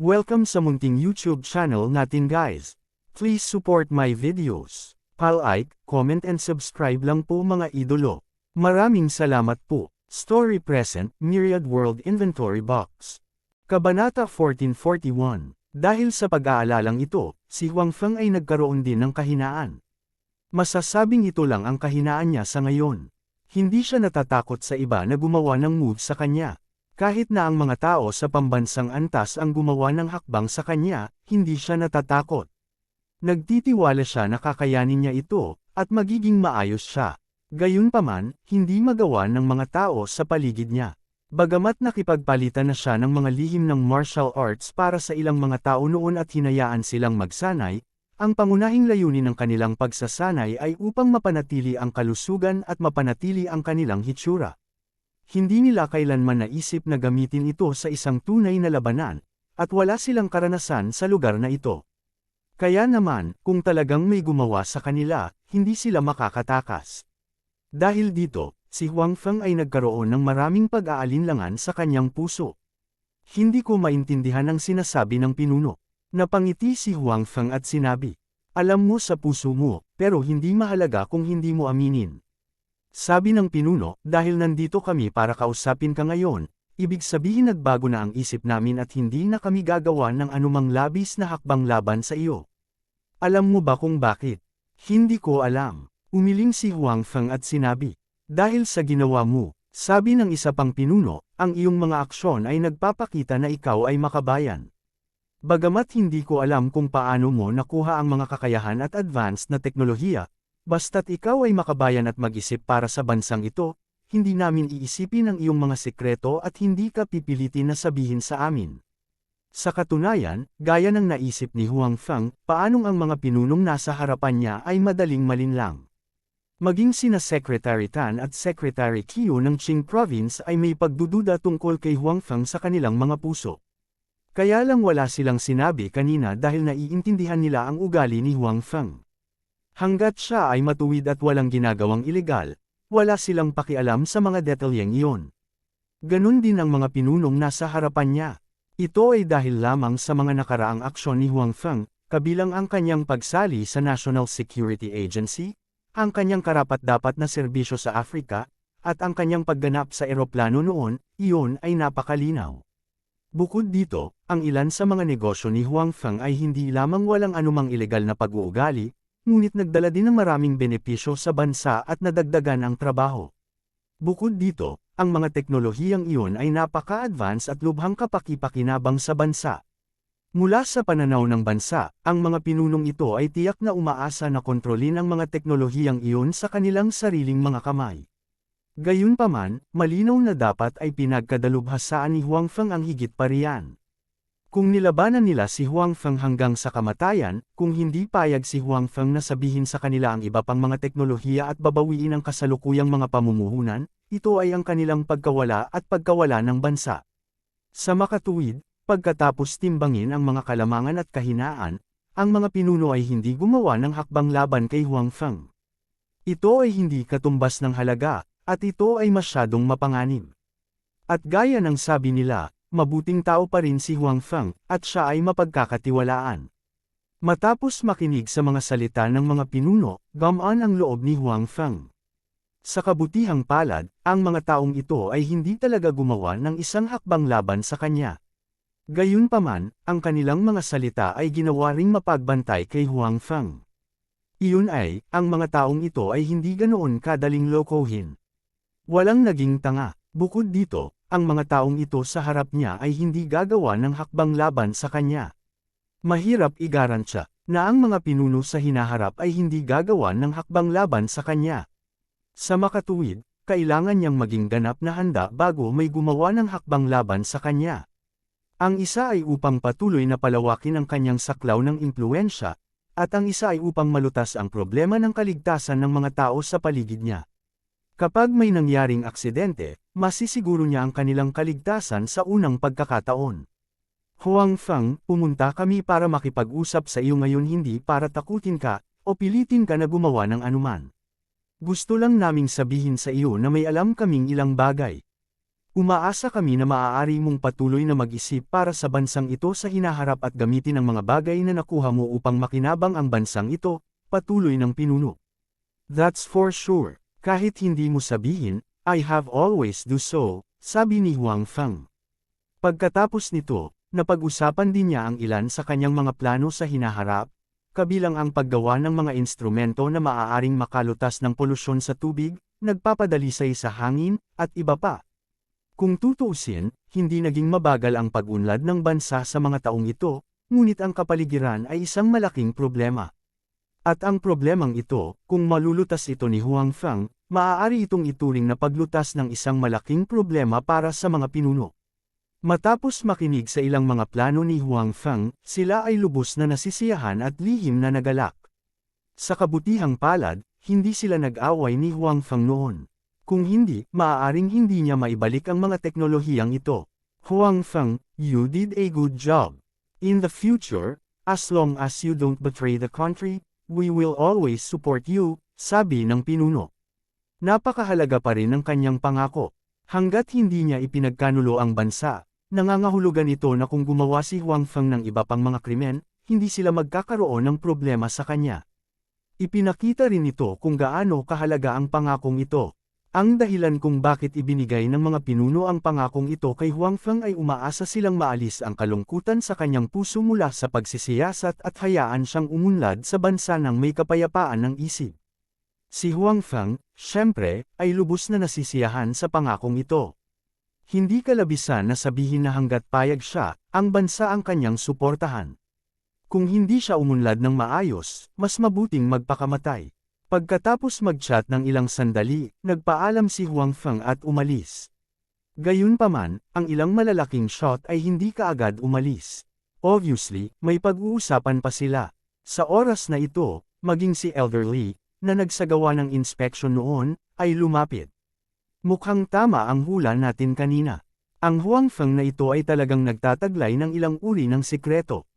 Welcome sa munting YouTube channel natin guys. Please support my videos. Like, comment and subscribe lang po mga idolo. Maraming salamat po. Story Present, Myriad World Inventory Box. Kabanata 1441. Dahil sa pag-aalalang ito, si Huang Feng ay nagkaroon din ng kahinaan. Masasabing ito lang ang kahinaan niya sa ngayon. Hindi siya natatakot sa iba na gumawa ng move sa kanya. Kahit na ang mga tao sa pambansang antas ang gumawa ng hakbang sa kanya, hindi siya natatakot. Nagtitiwala siya na kakayanin niya ito, at magiging maayos siya. Gayunpaman, hindi magawa ng mga tao sa paligid niya. Bagamat nakipagpalitan na siya ng mga lihim ng martial arts para sa ilang mga tao noon at hinayaan silang magsanay, ang pangunahing layunin ng kanilang pagsasanay ay upang mapanatili ang kalusugan at mapanatili ang kanilang hitsura. Hindi nila kailanman naisip na gamitin ito sa isang tunay na labanan, at wala silang karanasan sa lugar na ito. Kaya naman, kung talagang may gumawa sa kanila, hindi sila makakatakas. Dahil dito, si Huang Feng ay nagkaroon ng maraming pag-aalinlangan sa kanyang puso. Hindi ko maintindihan ang sinasabi ng pinuno. Napangiti si Huang Feng at sinabi, "Alam mo sa puso mo, pero hindi mahalaga kung hindi mo aminin." Sabi ng pinuno, dahil nandito kami para kausapin ka ngayon, ibig sabihin nagbago na ang isip namin at hindi na kami gagawa ng anumang labis na hakbang laban sa iyo. Alam mo ba kung bakit? Hindi ko alam. Umiling si Huang Feng at sinabi, "Dahil sa ginawa mo," sabi ng isa pang pinuno, "ang iyong mga aksyon ay nagpapakita na ikaw ay makabayan. Bagamat hindi ko alam kung paano mo nakuha ang mga kakayahan at advanced na teknolohiya, basta't ikaw ay makabayan at mag-isip para sa bansang ito, hindi namin iisipin ang iyong mga sekreto at hindi ka pipilitin na sabihin sa amin." Sa katunayan, gaya ng naisip ni Huang Feng, paanong ang mga pinunong nasa harapan niya ay madaling malinlang. Maging sina Secretary Tan at Secretary Qiu ng Qing Province ay may pagdududa tungkol kay Huang Feng sa kanilang mga puso. Kaya lang wala silang sinabi kanina dahil naiintindihan nila ang ugali ni Huang Feng. Hanggat siya ay matuwid at walang ginagawang ilegal, wala silang pakialam sa mga detalyeng iyon. Ganun din ang mga pinunong nasa harapan niya. Ito ay dahil lamang sa mga nakaraang aksyon ni Huang Feng, kabilang ang kanyang pagsali sa National Security Agency, ang kanyang karapat-dapat na serbisyo sa Afrika, at ang kanyang pagganap sa eroplano noon, iyon ay napakalinaw. Bukod dito, ang ilan sa mga negosyo ni Huang Feng ay hindi lamang walang anumang ilegal na pag-uugali, ngunit nagdala din ng maraming benepisyo sa bansa at nadagdagan ang trabaho. Bukod dito, ang mga teknolohiyang iyon ay napaka-advance at lubhang kapaki-pakinabang sa bansa. Mula sa pananaw ng bansa, ang mga pinunong ito ay tiyak na umaasa na kontrolin ang mga teknolohiyang iyon sa kanilang sariling mga kamay. Gayunpaman, malinaw na dapat ay pinagkadalubhasaan ni Huang Feng ang higit pa riyan. Kung nilabanan nila si Huang Feng hanggang sa kamatayan, kung hindi payag si Huang Feng na sabihin sa kanila ang iba pang mga teknolohiya at babawiin ang kasalukuyang mga pamumuhunan, ito ay ang kanilang pagkawala at pagkawala ng bansa. Sa makatuwid, pagkatapos timbangin ang mga kalamangan at kahinaan, ang mga pinuno ay hindi gumawa ng hakbang laban kay Huang Feng. Ito ay hindi katumbas ng halaga, at ito ay masyadong mapanganib. At gaya ng sabi nila, mabuting tao pa rin si Huang Feng, at siya ay mapagkakatiwalaan. Matapos makinig sa mga salita ng mga pinuno, gumaan ang loob ni Huang Feng. Sa kabutihang palad, ang mga taong ito ay hindi talaga gumawa ng isang hakbang laban sa kanya. Gayunpaman, ang kanilang mga salita ay ginawa ring mapagbantay kay Huang Feng. Iyon ay, ang mga taong ito ay hindi ganoon kadaling lokohin. Walang naging tanga. Bukod dito, ang mga taong ito sa harap niya ay hindi gagawa ng hakbang laban sa kanya. Mahirap igarantya na ang mga pinuno sa hinaharap ay hindi gagawa ng hakbang laban sa kanya. Sa makatuwid, kailangan niyang maging ganap na handa bago may gumawa ng hakbang laban sa kanya. Ang isa ay upang patuloy na palawakin ang kanyang saklaw ng impluwensya, at ang isa ay upang malutas ang problema ng kaligtasan ng mga tao sa paligid niya. Kapag may nangyaring aksidente, masisiguro niya ang kanilang kaligtasan sa unang pagkakataon. Huang Feng, pumunta kami para makipag-usap sa iyo ngayon, hindi para takutin ka, o pilitin ka na gumawa ng anuman. Gusto lang naming sabihin sa iyo na may alam kaming ilang bagay. Umaasa kami na maaari mong patuloy na mag-isip para sa bansang ito sa hinaharap at gamitin ang mga bagay na nakuha mo upang makinabang ang bansang ito, patuloy ng pinuno. That's for sure. Kahit hindi mo sabihin, I have always do so, sabi ni Huang Feng. Pagkatapos nito, napag-usapan din niya ang ilan sa kanyang mga plano sa hinaharap, kabilang ang paggawa ng mga instrumento na maaaring makalutas ng polusyon sa tubig, nagpapadalisay sa hangin, at iba pa. Kung tutuusin, hindi naging mabagal ang pag-unlad ng bansa sa mga taong ito, ngunit ang kapaligiran ay isang malaking problema. At ang problemang ito, kung malulutas ito ni Huang Feng, maaari itong ituring na paglutas ng isang malaking problema para sa mga pinuno. Matapos makinig sa ilang mga plano ni Huang Feng, sila ay lubos na nasisiyahan at lihim na nagalak. Sa kabutihang palad, hindi sila nag-away ni Huang Feng noon. Kung hindi, maaaring hindi niya maibalik ang mga teknolohiyang ito. Huang Feng, you did a good job. In the future, as long as you don't betray the country, we will always support you, sabi ng pinuno. Napakahalaga pa rin ang kanyang pangako. Hanggat hindi niya ipinagkanulo ang bansa, nangangahulugan ito na kung gumawa si Huang Feng ng iba pang mga krimen, hindi sila magkakaroon ng problema sa kanya. Ipinakita rin ito kung gaano kahalaga ang pangakong ito. Ang dahilan kung bakit ibinigay ng mga pinuno ang pangakong ito kay Huang Feng ay umaasa silang maalis ang kalungkutan sa kanyang puso mula sa pagsisiyasat at hayaan siyang umunlad sa bansa ng may kapayapaan ng isip. Si Huang Feng, syempre, ay lubos na nasisiyahan sa pangakong ito. Hindi kalabisan na sabihin na hanggat payag siya, ang bansa ang kanyang suportahan. Kung hindi siya umunlad ng maayos, mas mabuting magpakamatay. Pagkatapos mag-chat ng ilang sandali, nagpaalam si Huang Feng at umalis. Gayunpaman, ang ilang malalaking shot ay hindi kaagad umalis. Obviously, may pag-uusapan pa sila. Sa oras na ito, maging si Elder Li, na nagsagawa ng inspection noon, ay lumapit. Mukhang tama ang hula natin kanina. Ang Huang Feng na ito ay talagang nagtataglay ng ilang uri ng sikreto.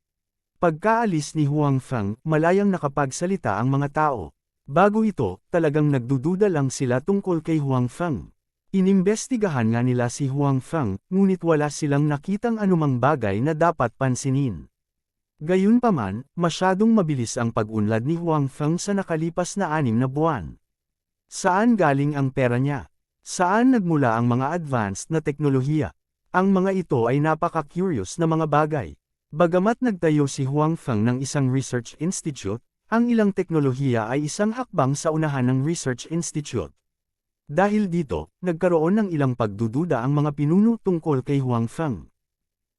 Pagkaalis ni Huang Feng, malayang nakapagsalita ang mga tao. Bago ito, talagang nagdududa lang sila tungkol kay Huang Feng. Inimbestigahan nga nila si Huang Feng, ngunit wala silang nakitang anumang bagay na dapat pansinin. Gayunpaman, masyadong mabilis ang pag-unlad ni Huang Feng sa nakalipas na 6 na buwan. Saan galing ang pera niya? Saan nagmula ang mga advanced na teknolohiya? Ang mga ito ay napaka-curious na mga bagay. Bagamat nagtayo si Huang Feng ng isang research institute, ang ilang teknolohiya ay isang hakbang sa unahan ng research institute. Dahil dito, nagkaroon ng ilang pagdududa ang mga pinuno tungkol kay Huang Feng.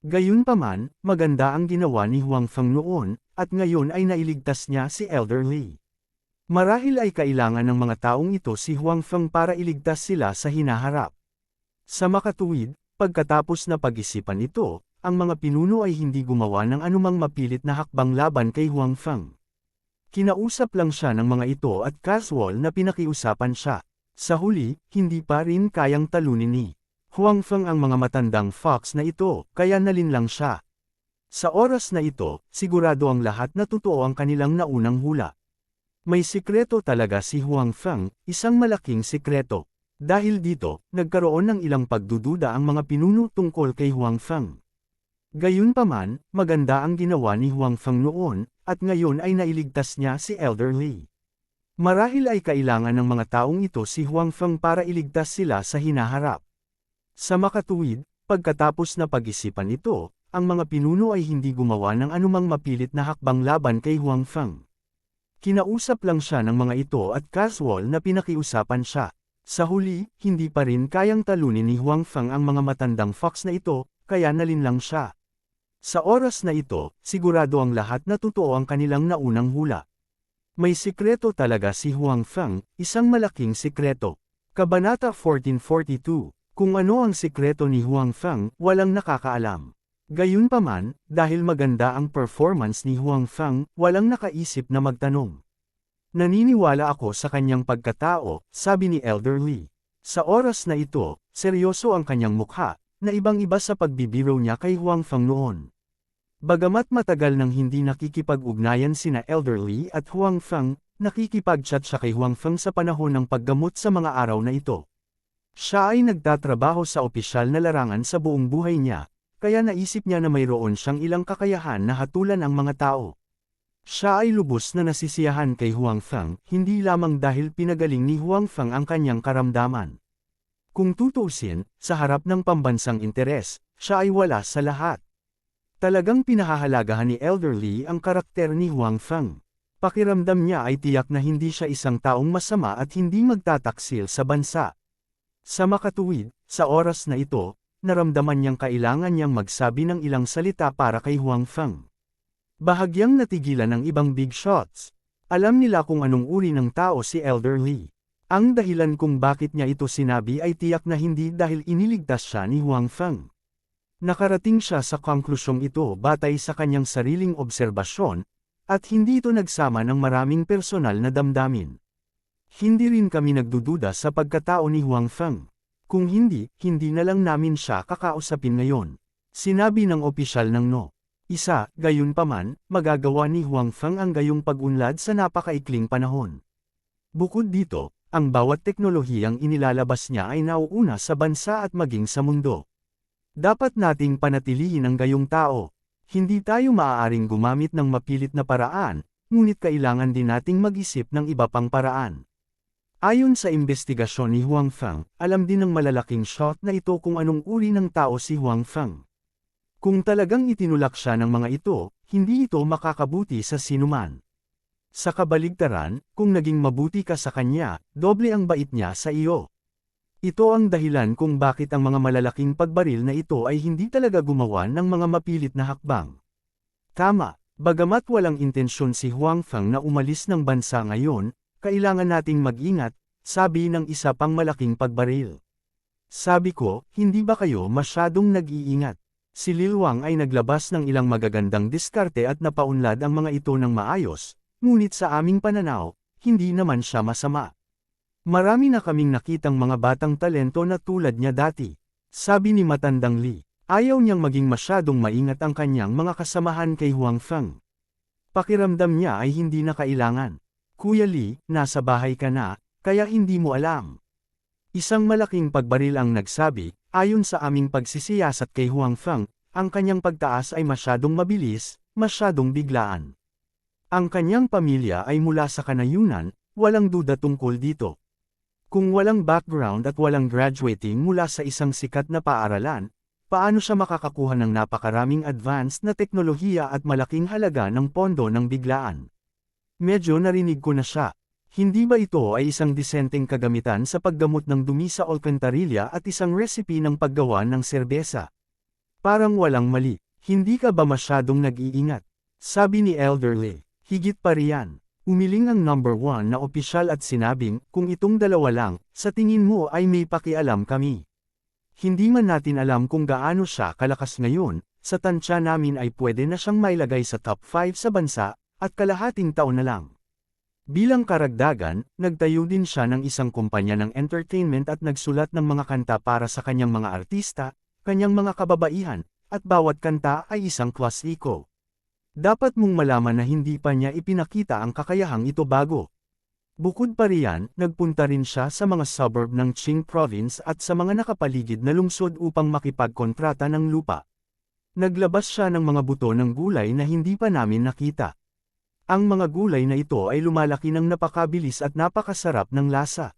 Gayunpaman, maganda ang ginawa ni Huang Feng noon, at ngayon ay nailigtas niya si Elder Li. Marahil ay kailangan ng mga taong ito si Huang Feng para iligtas sila sa hinaharap. Sa makatuwid, pagkatapos na pag-isipan ito, ang mga pinuno ay hindi gumawa ng anumang mapilit na hakbang laban kay Huang Feng. Kinausap lang siya ng mga ito at casual na pinakiusapan siya. Sa huli, hindi pa rin kayang talunin ni Huang Feng ang mga matandang fox na ito, kaya nalinlang siya. Sa oras na ito, sigurado ang lahat na totoo ang kanilang naunang hula. May sikreto talaga si Huang Feng, isang malaking sikreto. Dahil dito, nagkaroon ng ilang pagdududa ang mga pinuno tungkol kay Huang Feng. Gayunpaman, maganda ang ginawa ni Huang Feng noon, at ngayon ay nailigtas niya si Elder Li. Marahil ay kailangan ng mga taong ito si Huang Feng para iligtas sila sa hinaharap. Sa makatuwid, pagkatapos na pag-isipan ito, ang mga pinuno ay hindi gumawa ng anumang mapilit na hakbang laban kay Huang Feng. Kinausap lang siya ng mga ito at casual na pinakiusapan siya. Sa huli, hindi pa rin kayang talunin ni Huang Feng ang mga matandang fox na ito, kaya nalinlang siya. Sa oras na ito, sigurado ang lahat na totoo ang kanilang naunang hula. May sikreto talaga si Huang Feng, isang malaking sikreto. Kabanata 1442, kung ano ang sikreto ni Huang Feng, walang nakakaalam. Gayunpaman, dahil maganda ang performance ni Huang Feng, walang nakaisip na magtanong. Naniniwala ako sa kanyang pagkatao, sabi ni Elder Li. Sa oras na ito, seryoso ang kanyang mukha, na ibang-iba sa pagbibiro niya kay Huang Feng noon. Bagamat matagal nang hindi nakikipag-ugnayan sina Elder Li at Huang Feng, nakikipag-chat siya kay Huang Feng sa panahon ng paggamot sa mga araw na ito. Siya ay nagtatrabaho sa opisyal na larangan sa buong buhay niya, kaya naisip niya na mayroon siyang ilang kakayahan na hatulan ang mga tao. Siya ay lubos na nasisiyahan kay Huang Feng, hindi lamang dahil pinagaling ni Huang Feng ang kanyang karamdaman. Kung tutuusin, sa harap ng pambansang interes, siya ay wala sa lahat. Talagang pinahahalagahan ni Elder Li ang karakter ni Huang Feng. Pakiramdam niya ay tiyak na hindi siya isang taong masama at hindi magtataksil sa bansa. Sa makatuwid, sa oras na ito, naramdaman niyang kailangan niyang magsabi ng ilang salita para kay Huang Feng. Bahagyang natigilan ng ibang big shots. Alam nila kung anong uri ng tao si Elder Li. Ang dahilan kung bakit niya ito sinabi ay tiyak na hindi dahil iniligtas siya ni Huang Feng. Nakarating siya sa konklusyong ito batay sa kanyang sariling obserbasyon, at hindi ito nagsama ng maraming personal na damdamin. Hindi rin kami nagdududa sa pagkatao ni Huang Feng. Kung hindi, hindi na lang namin siya kakausapin ngayon. Sinabi ng opisyal ng no. Gayunpaman, magagawa ni Huang Feng ang gayong pag-unlad sa napakaikling panahon. Bukod dito, ang bawat teknolohiyang inilalabas niya ay nauuna sa bansa at maging sa mundo. Dapat nating panatilihin ang gayong tao. Hindi tayo maaaring gumamit ng mapilit na paraan, ngunit kailangan din nating mag-isip ng iba pang paraan. Ayon sa investigasyon ni Huang Feng, alam din ng malalaking shot na ito kung anong uri ng tao si Huang Feng. Kung talagang itinulak siya ng mga ito, hindi ito makakabuti sa sinuman. Sa kabaligtaran, kung naging mabuti ka sa kanya, doble ang bait niya sa iyo. Ito ang dahilan kung bakit ang mga malalaking pagbaril na ito ay hindi talaga gumawa ng mga mapilit na hakbang. Tama, bagamat walang intensyon si Huang Feng na umalis ng bansa ngayon, kailangan nating mag-ingat, sabi ng isa pang malaking pagbaril. Sabi ko, hindi ba kayo masyadong nag-iingat? Si Lil Wang ay naglabas ng ilang magagandang diskarte at napaunlad ang mga ito ng maayos, ngunit sa aming pananaw, hindi naman siya masama. Marami na kaming nakitang mga batang talento na tulad niya dati. Sabi ni Matandang Li, ayaw niyang maging masyadong maingat ang kanyang mga kasamahan kay Huang Feng. Pakiramdam niya ay hindi na kailangan. Kuya Li, nasa bahay ka na, kaya hindi mo alam. Isang malaking pagbaril ang nagsabi, ayon sa aming pagsisiyasat kay Huang Feng, ang kanyang pagtaas ay masyadong mabilis, masyadong biglaan. Ang kanyang pamilya ay mula sa kanayunan, walang duda tungkol dito. Kung walang background at walang graduating mula sa isang sikat na paaralan, paano siya makakakuha ng napakaraming advanced na teknolohiya at malaking halaga ng pondo ng biglaan? Medyo narinig ko na siya. Hindi ba ito ay isang disenteng kagamitan sa paggamot ng dumi sa alkantarilya at isang recipe ng paggawa ng serbesa? Parang walang mali, hindi ka ba masyadong nag-iingat? Sabi ni Elder Li, higit pa riyan. Umiling ang number 1 na opisyal at sinabing, kung itong dalawa lang, sa tingin mo ay may pakialam kami. Hindi man natin alam kung gaano siya kalakas ngayon, sa tansya namin ay pwede na siyang mailagay sa top 5 sa bansa, at kalahating taon na lang. Bilang karagdagan, nagtayo din siya ng isang kumpanya ng entertainment at nagsulat ng mga kanta para sa kanyang mga artista, kanyang mga kababaihan, at bawat kanta ay isang klasiko. Dapat mong malaman na hindi pa niya ipinakita ang kakayahang ito bago. Bukod pa riyan, nagpunta rin siya sa mga suburb ng Qing Province at sa mga nakapaligid na lungsod upang makipagkontrata ng lupa. Naglabas siya ng mga buto ng gulay na hindi pa namin nakita. Ang mga gulay na ito ay lumalaki ng napakabilis at napakasarap ng lasa.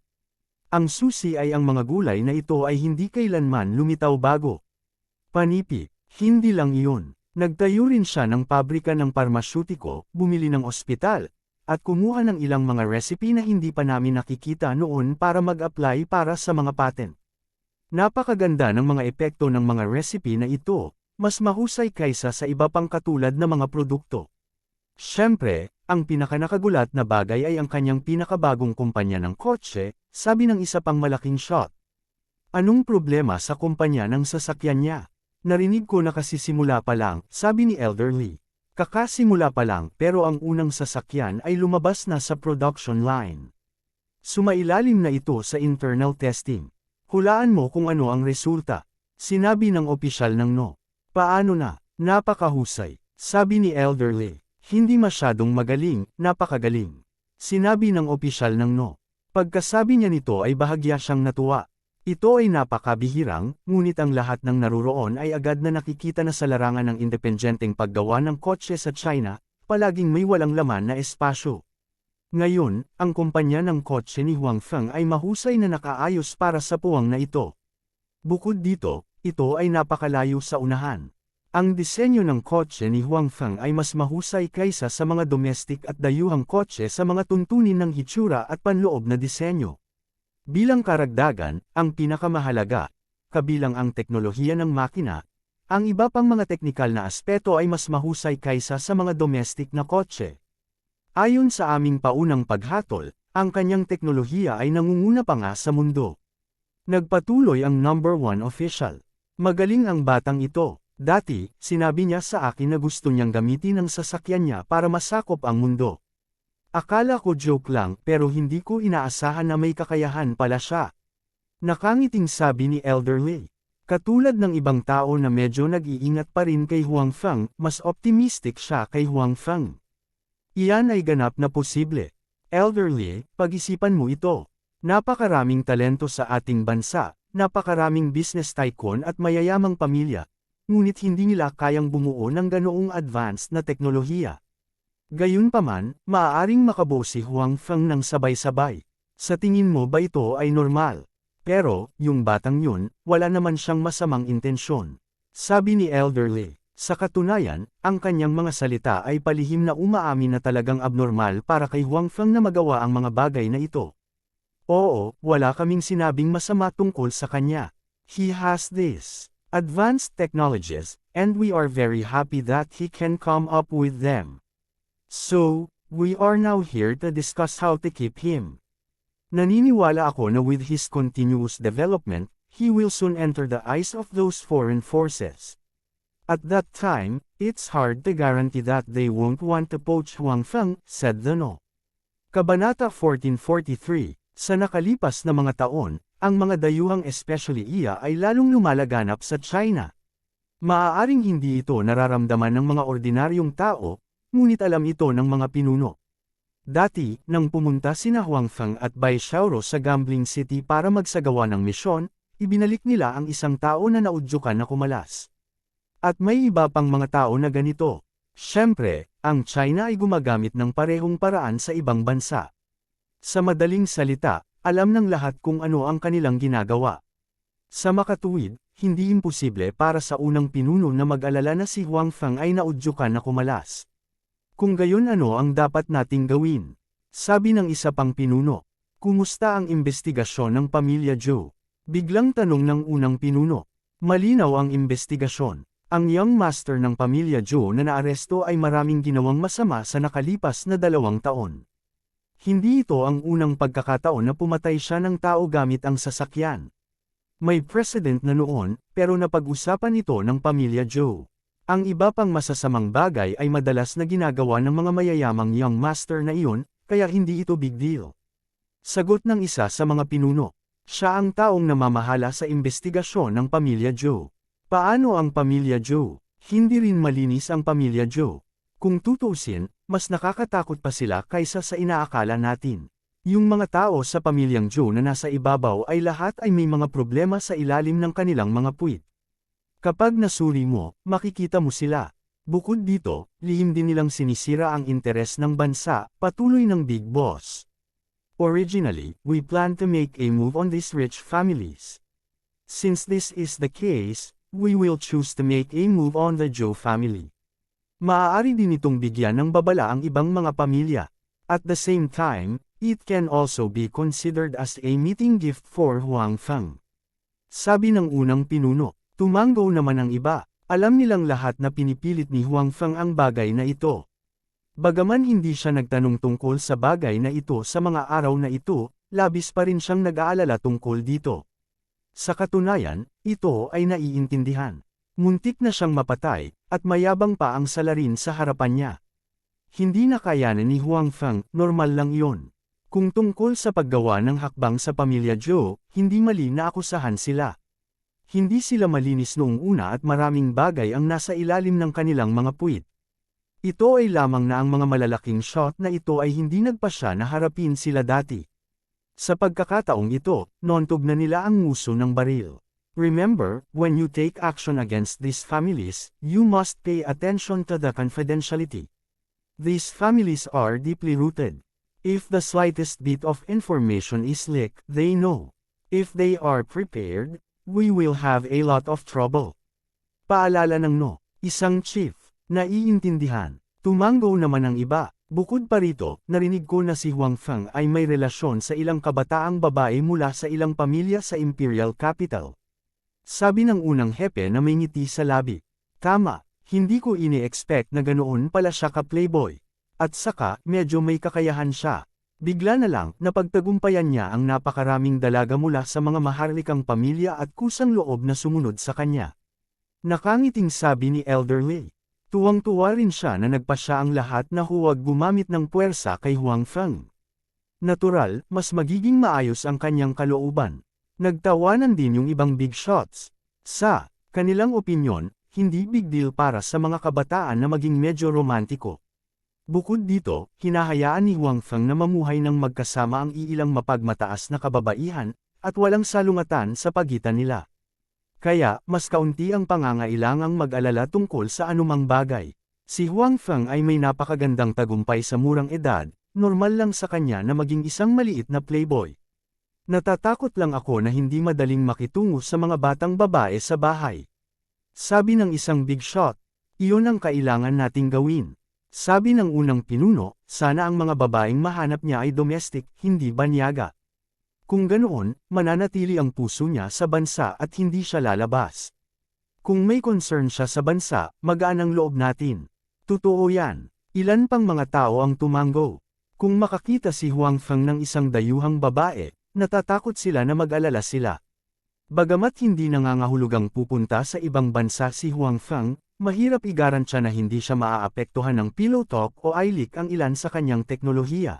Ang susi ay ang mga gulay na ito ay hindi kailanman lumitaw bago. Panipi, hindi lang iyon. Nagtayo rin siya ng pabrika ng parmasyutiko, bumili ng ospital, at kumuha ng ilang mga recipe na hindi pa namin nakikita noon para mag-apply para sa mga patent. Napakaganda ng mga epekto ng mga recipe na ito, mas mahusay kaysa sa iba pang katulad na mga produkto. Siyempre, ang pinakanakagulat na bagay ay ang kanyang pinakabagong kumpanya ng kotse, sabi ng isa pang malaking shot. Anong problema sa kumpanya ng sasakyan niya? Narinig ko na kasi simula pa lang, sabi ni Elder Li. Kakasimula pa lang pero ang unang sasakyan ay lumabas na sa production line. Sumailalim na ito sa internal testing. Hulaan mo kung ano ang resulta. Sinabi ng opisyal ng no. Paano na? Napakahusay. Sabi ni Elder Li. Hindi masyadong magaling, napakagaling. Sinabi ng opisyal ng no. Pagkasabi niya nito ay bahagya siyang natuwa. Ito ay napakabihirang, ngunit ang lahat ng naruroon ay agad na nakikita na sa larangan ng independenteng paggawa ng kotse sa China, palaging may walang laman na espasyo. Ngayon, ang kumpanya ng kotse ni Huangfeng ay mahusay na nakaayos para sa puwang na ito. Bukod dito, ito ay napakalayo sa unahan. Ang disenyo ng kotse ni Huangfeng ay mas mahusay kaysa sa mga domestic at dayuhang kotse sa mga tuntunin ng hitsura at panloob na disenyo. Bilang karagdagan, ang pinakamahalaga, kabilang ang teknolohiya ng makina, ang iba pang mga teknikal na aspeto ay mas mahusay kaysa sa mga domestic na kotse. Ayon sa aming paunang paghatol, ang kanyang teknolohiya ay nangunguna pa nga sa mundo. Nagpatuloy ang number 1 official. Magaling ang batang ito. Dati, sinabi niya sa akin na gusto niyang gamitin ang sasakyan niya para masakop ang mundo. Akala ko joke lang pero hindi ko inaasahan na may kakayahan pala siya. Nakangiting sabi ni Elder Lee. Katulad ng ibang tao na medyo nag-iingat pa rin kay Huangfeng, mas optimistic siya kay Huangfeng. Iyan ay ganap na posible. Elder Lee, pag-isipan mo ito. Napakaraming talento sa ating bansa, napakaraming business tycoon at mayayamang pamilya, ngunit hindi nila kayang bumuo ng ganoong advanced na teknolohiya. Gayunpaman, maaaring makabuo si Huangfeng ng sabay-sabay. Sa tingin mo ba ito ay normal? Pero, yung batang yun, wala naman siyang masamang intensyon. Sabi ni Elder Lee. Sa katunayan, ang kanyang mga salita ay palihim na umaamin na talagang abnormal para kay Huangfeng na magawa ang mga bagay na ito. Oo, wala kaming sinabing masama tungkol sa kanya. He has this advanced technologies, and we are very happy that he can come up with them. So, we are now here to discuss how to keep him. Naniniwala ako na with his continuous development, he will soon enter the eyes of those foreign forces. At that time, it's hard to guarantee that they won't want to poach Huangfeng, said the No. Kabanata 1443, sa nakalipas na mga taon, ang mga dayuhang especially iya ay lalong lumalaganap sa China. Maaaring hindi ito nararamdaman ng mga ordinaryong tao, ngunit alam ito ng mga pinuno. Dati, nang pumunta sina Huangfeng at Bai Xiaoro sa Gambling City para magsagawa ng misyon, ibinalik nila ang isang tao na naudyukan na kumalas. At may iba pang mga tao na ganito. Siyempre, ang China ay gumagamit ng parehong paraan sa ibang bansa. Sa madaling salita, alam ng lahat kung ano ang kanilang ginagawa. Sa makatuwid, hindi imposible para sa unang pinuno na mag-alala na si Huangfeng ay naudyukan na kumalas. Kung gayon ano ang dapat nating gawin? Sabi ng isa pang pinuno. Kumusta ang investigasyon ng pamilya Zhou? Biglang tanong ng unang pinuno. Malinaw ang investigasyon. Ang young master ng pamilya Zhou na naaresto ay maraming ginawang masama sa nakalipas na 2 taon. Hindi ito ang unang pagkakataon na pumatay siya ng tao gamit ang sasakyan. May precedent na noon, pero napag-usapan ito ng pamilya Zhou. Ang iba pang masasamang bagay ay madalas na ginagawa ng mga mayayamang young master na iyon, kaya hindi ito big deal. Sagot ng isa sa mga pinuno. Siya ang taong namamahala sa investigasyon ng pamilya Zhou. Paano ang pamilya Zhou? Hindi rin malinis ang pamilya Zhou. Kung tutuusin, mas nakakatakot pa sila kaysa sa inaakala natin. Yung mga tao sa pamilyang Zhou na nasa ibabaw ay lahat ay may mga problema sa ilalim ng kanilang mga puwit. Kapag nasuri mo, makikita mo sila. Bukod dito, lihim din nilang sinisira ang interes ng bansa, patuloy ng Big Boss. Originally, we planned to make a move on these rich families. Since this is the case, we will choose to make a move on the Zhou family. Maaari din itong bigyan ng babala ang ibang mga pamilya. At the same time, it can also be considered as a meeting gift for Huangfeng. Sabi ng unang pinuno. Tumanggo naman ang iba. Alam nilang lahat na pinipilit ni Huangfeng ang bagay na ito. Bagaman hindi siya nagtanong tungkol sa bagay na ito sa mga araw na ito, labis pa rin siyang nag-aalala tungkol dito. Sa katunayan, ito ay naiintindihan. Muntik na siyang mapatay, at mayabang pa ang salarin sa harapan niya. Hindi na kayanan ni Huangfeng, normal lang iyon. Kung tungkol sa paggawa ng hakbang sa pamilya Zhou, hindi mali na akusahan sila. Hindi sila malinis noong una at maraming bagay ang nasa ilalim ng kanilang mga puwit. Ito ay lamang na ang mga malalaking shot na ito ay hindi nagpasya na harapin sila dati. Sa pagkakataong ito, nontog na nila ang nguso ng baril. Remember, when you take action against these families, you must pay attention to the confidentiality. These families are deeply rooted. If the slightest bit of information is leaked, they know. If they are prepared, we will have a lot of trouble. Paalala ng isang chief. Naiintindihan. Tumanggo naman ang iba. Bukod pa rito, narinig ko na si Huang Feng ay may relasyon sa ilang kabataang babae mula sa ilang pamilya sa Imperial Capital. Sabi ng unang hepe na may ngiti sa labi. Tama, hindi ko ini-expect na ganoon pala siya ka-playboy. At saka, medyo may kakayahan siya. Bigla na lang, napagtagumpayan niya ang napakaraming dalaga mula sa mga maharlikang pamilya at kusang loob na sumunod sa kanya. Nakangiting sabi ni Elder Lei. Tuwang-tuwa rin siya na nagpasya ang lahat na huwag gumamit ng puwersa kay Huang Feng. Natural, mas magiging maayos ang kanyang kalooban. Nagtawanan din yung ibang big shots. Sa kanilang opinyon, hindi big deal para sa mga kabataan na maging medyo romantiko. Bukod dito, hinahayaan ni Huang Feng na mamuhay ng magkasama ang iilang mapagmataas na kababaihan, at walang salungatan sa pagitan nila. Kaya, mas kaunti ang pangangailangang mag-alala tungkol sa anumang bagay. Si Huang Feng ay may napakagandang tagumpay sa murang edad, normal lang sa kanya na maging isang maliit na playboy. Natatakot lang ako na hindi madaling makitungo sa mga batang babae sa bahay. Sabi ng isang big shot, iyon ang kailangan nating gawin. Sabi ng unang pinuno, sana ang mga babaeng mahanap niya ay domestic, hindi banyaga. Kung ganoon, mananatili ang puso niya sa bansa at hindi siya lalabas. Kung may concern siya sa bansa, magaan ang loob natin. Totoo yan. Ilan pang mga tao ang tumanggo. Kung makakita si Huang Feng ng isang dayuhang babae, natatakot sila na mag-alala sila. Bagamat hindi nangangahulugang pupunta sa ibang bansa si Huang Feng, mahirap igarantya na hindi siya maaapektuhan ng pillow talk o eye-leak ang ilan sa kanyang teknolohiya.